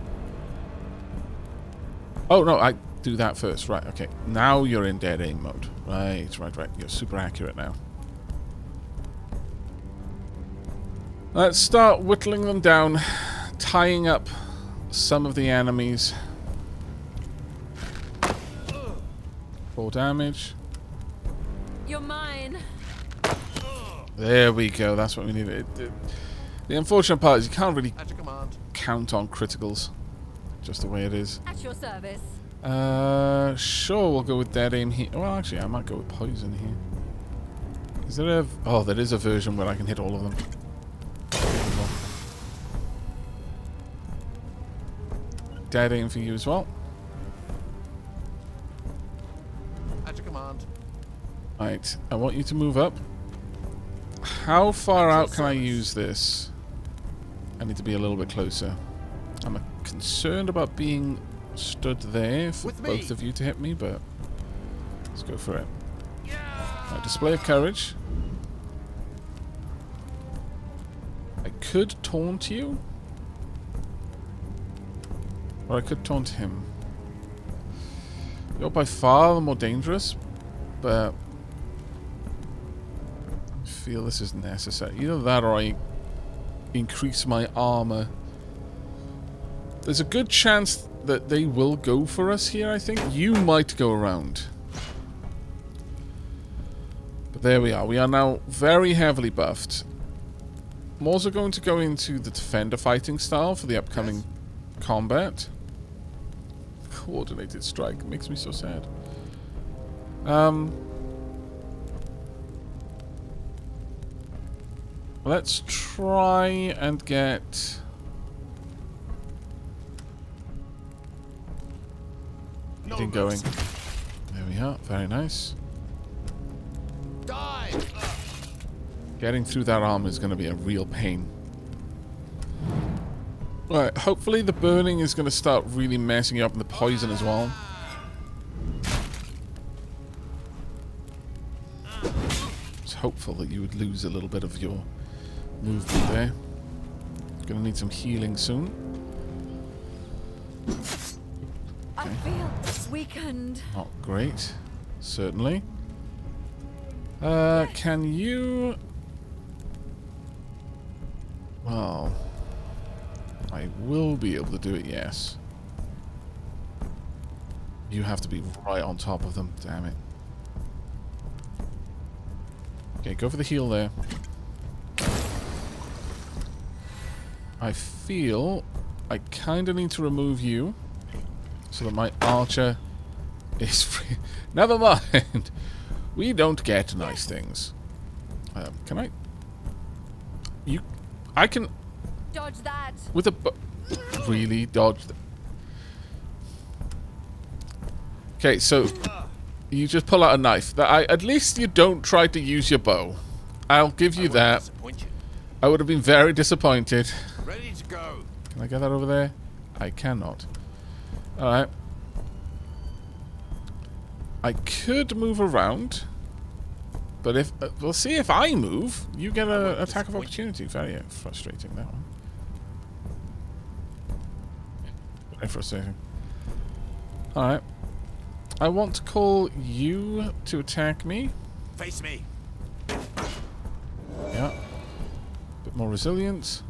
Oh, no, I do that first. Right, okay. Now you're in dead aim mode. Right. You're super accurate now. Let's start whittling them down, tying up some of the enemies. 4 damage. You're mine. There we go. That's what we needed. The unfortunate part is you can't really At your command. count on criticals. Just the way it is. At your service. Sure, we'll go with dead aim here. Well, actually, I might go with poison here. Is there a... Oh, there is a version where I can hit all of them. Dead aim for you as well. At your command. Right, I want you to move up. How far out can I use this? I need to be a little bit closer. I'm concerned about being stood there for both of you to hit me, but let's go for it. Right, display of courage. I could taunt you. Or I could taunt him. You're by far the more dangerous, but I feel this is necessary. Either that or I increase my armor. There's a good chance that they will go for us here, I think. You might go around. But there we are. We are now very heavily buffed. I'm also going to go into the defender fighting style for the upcoming combat. Coordinated strike makes me so sad. Let's try and get... Getting going. There we are. Very nice. Die! Getting through that armor is going to be a real pain. Right, hopefully the burning is going to start really messing you up, and the poison as well. It's hopeful that you would lose a little bit of your movement there. Gonna need some healing soon. I feel weakened. Not great, certainly. Can you... Well, I will be able to do it, yes. You have to be right on top of them, damn it. Okay, go for the heal there. I feel I kind of need to remove you so that my archer is free. Never mind. We don't get nice things. Can I? I can... Dodge that. With a... Really? Dodge that. Okay, so... You just pull out a knife. At least you don't try to use your bow. I'll give you that. I would have been very disappointed. Ready to go. Can I get that over there? I cannot. Alright. I could move around. But if... we'll see if I move. You get an attack of opportunity. Very frustrating, that one. Very frustrating. Alright. I want to call you to attack me. Face me. Yeah. Bit more resilience.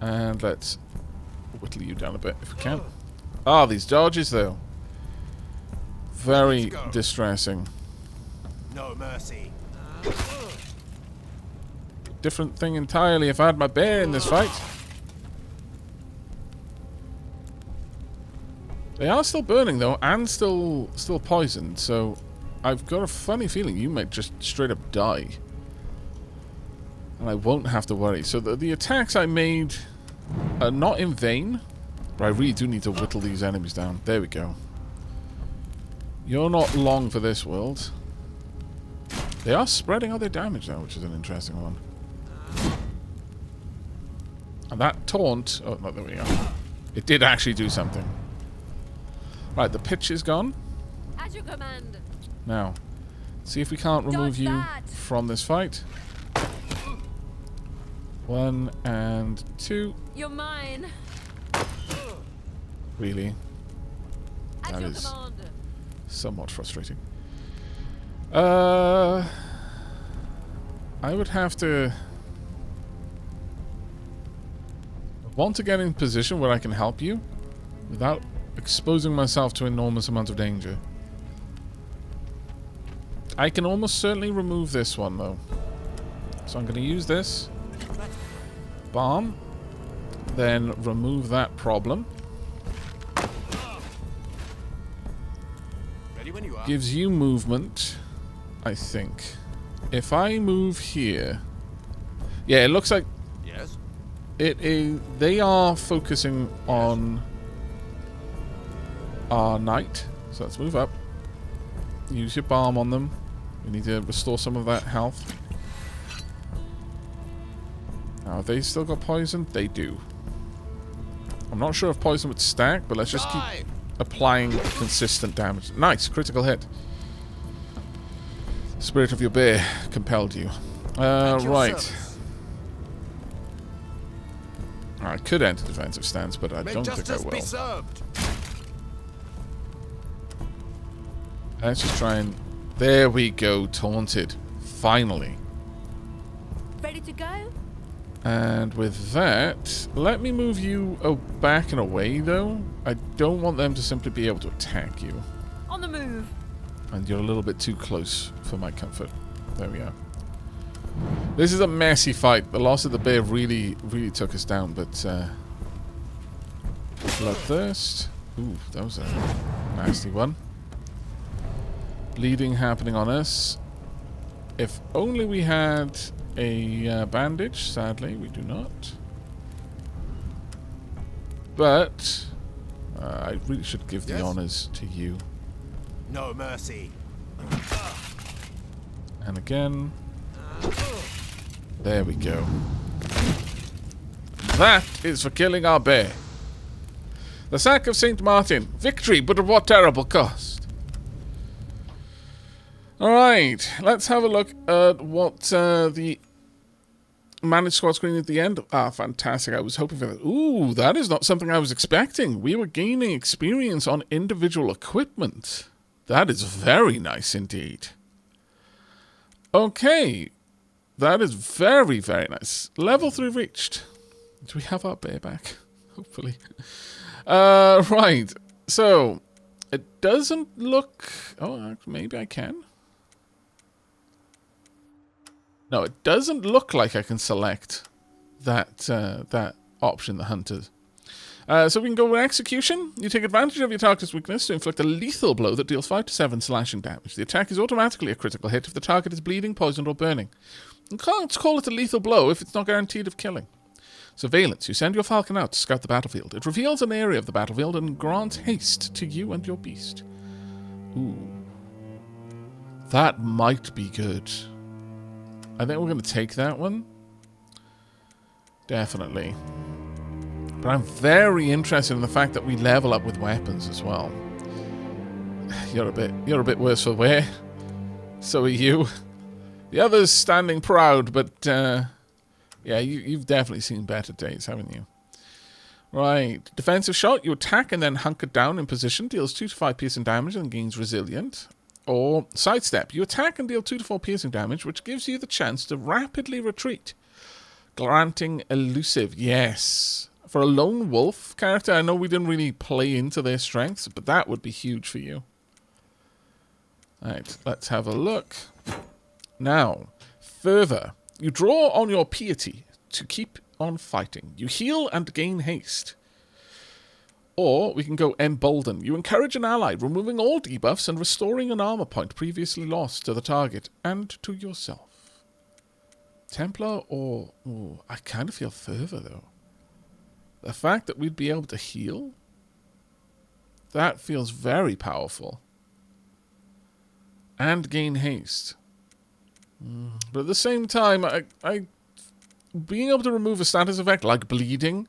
And let's whittle you down a bit if we can. Ah, these dodges though. Very distressing. No mercy. Different thing entirely if I had my bear in this fight. They are still burning though, and still poisoned, so I've got a funny feeling you might just straight up die. And I won't have to worry. So the attacks I made are not in vain, but I really do need to whittle these enemies down. There we go. You're not long for this world. They are spreading out their damage now, which is an interesting one. And that taunt... Oh, no, there we go. It did actually do something. Right, the pitch is gone. As you command. Now, see if we can't remove Dodge you that. from this fight. 1 and 2. You're mine. Really? At That your is command. somewhat frustrating. I would have to... want to get in position where I can help you without exposing myself to enormous amount of danger. I can almost certainly remove this one though. So I'm going to use this. Bomb. Then remove that problem. Ready when you are. Gives you movement, I think. If I move here... Yeah, it looks like Yes. it is... They are focusing on our knight. So let's move up. Use your balm on them. We need to restore some of that health. Now, have they still got poison? They do. I'm not sure if poison would stack, but let's just keep applying consistent damage. Nice, critical hit. Spirit of your bear compelled you. Right. I could enter defensive stance, but I don't think I will. Be served. Let's just try and... There we go, taunted. Finally. Ready to go? And with that, let me move you back and away, though. I don't want them to simply be able to attack you. On the move. And you're a little bit too close for my comfort. There we are. This is a messy fight. The loss of the bear really took us down, but... Bloodthirst. Ooh, that was a nasty one. Bleeding happening on us. If only we had a bandage. Sadly, we do not. But I really should give the honors to you. No mercy. And again. There we go. That is for killing our bear. The sack of St. Martin. Victory, but at what terrible cost. Alright, let's have a look at what the managed squad screen at the end. Ah, fantastic. I was hoping for that. Ooh, that is not something I was expecting. We were gaining experience on individual equipment. That is very nice indeed. Okay. That is very, very nice. Level 3 reached. Do we have our bear back? Hopefully. Right. So, it doesn't look... Oh, maybe I can. No, it doesn't look like I can select that that option, the hunters. So we can go with execution. You take advantage of your target's weakness to inflict a lethal blow that deals 5 to 7 slashing damage. The attack is automatically a critical hit if the target is bleeding, poisoned, or burning. You can't call it a lethal blow if it's not guaranteed of killing. Surveillance. You send your falcon out to scout the battlefield. It reveals an area of the battlefield and grants haste to you and your beast. Ooh. That might be good. I think we're going to take that one. Definitely. But I'm very interested in the fact that we level up with weapons as well. You're a bit worse for wear. So are you. The others standing proud, but yeah, you've definitely seen better days, haven't you? Right. Defensive shot. You attack and then hunker down in position. Deals 2 to 5 piercing damage and gains resilient. Or sidestep. You attack and deal 2 to 4 piercing damage, which gives you the chance to rapidly retreat. Granting elusive. Yes. For a lone wolf character, I know we didn't really play into their strengths, but that would be huge for you. Alright, let's have a look. Now, further. You draw on your piety to keep on fighting. You heal and gain haste. Or we can go embolden. You encourage an ally, removing all debuffs and restoring an armor point previously lost to the target and to yourself. Templar or... Ooh, I kind of feel fervor though. The fact that we'd be able to heal, that feels very powerful. And gain haste. But at the same time, being able to remove a status effect like bleeding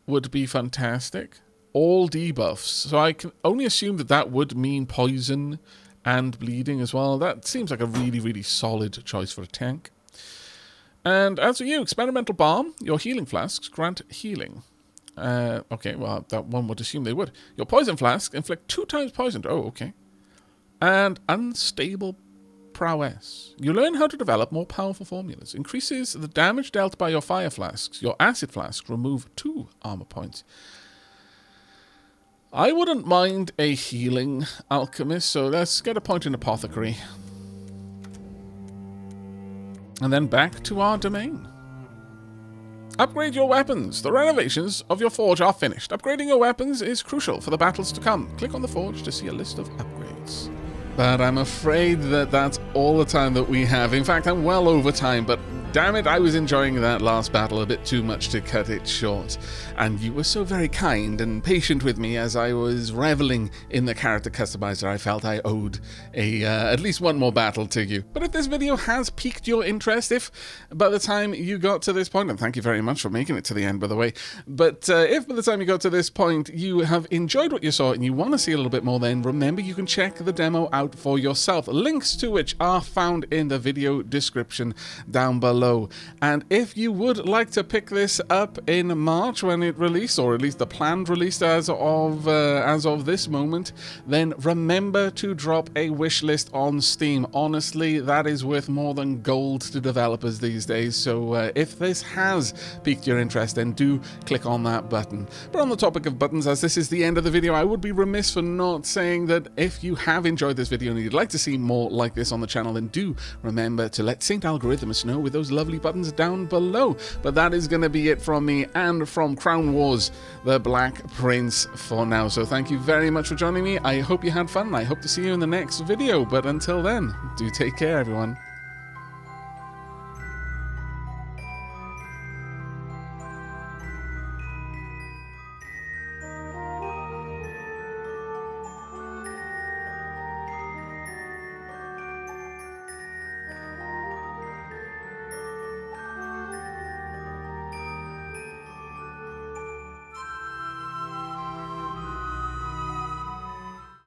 would be fantastic. All debuffs. So I can only assume that that would mean poison and bleeding as well. That seems like a really, really solid choice for a tank. And as for you, experimental balm, your healing flasks grant healing. Okay, well, that one would assume they would. Your poison flasks inflict 2 times poison. Oh, okay. And unstable prowess. You learn how to develop more powerful formulas. Increases the damage dealt by your fire flasks. Your acid flasks remove 2 armor points. I wouldn't mind a healing alchemist, so let's get a point in apothecary. And then back to our domain. Upgrade your weapons. The renovations of your forge are finished. Upgrading your weapons is crucial for the battles to come. Click on the forge to see a list of upgrades. But I'm afraid that that's all the time that we have. In fact, I'm well over time, but damn it, I was enjoying that last battle a bit too much to cut it short. And you were so very kind and patient with me as I was reveling in the character customizer. I felt I owed at least one more battle to you. But if this video has piqued your interest, if by the time you got to this point, and thank you very much for making it to the end, by the way, but if by the time you got to this point you have enjoyed what you saw and you want to see a little bit more, then remember you can check the demo out for yourself, links to which are found in the video description down below. And if you would like to pick this up in March when it released, or at least the planned release as of this moment, then remember to drop a wish list on Steam. Honestly, that is worth more than gold to developers these days, so if this has piqued your interest, then do click on that button. But on the topic of buttons, as this is the end of the video, I would be remiss for not saying that if you have enjoyed this video and you'd like to see more like this on the channel, then do remember to let Saint Algorithmus know with those lovely buttons down below. But that is going to be it from me and from Crown Wars, the Black Prince for now. So thank you very much for joining me. I hope you had fun. I hope to see you in the next video. But until then, do take care, everyone.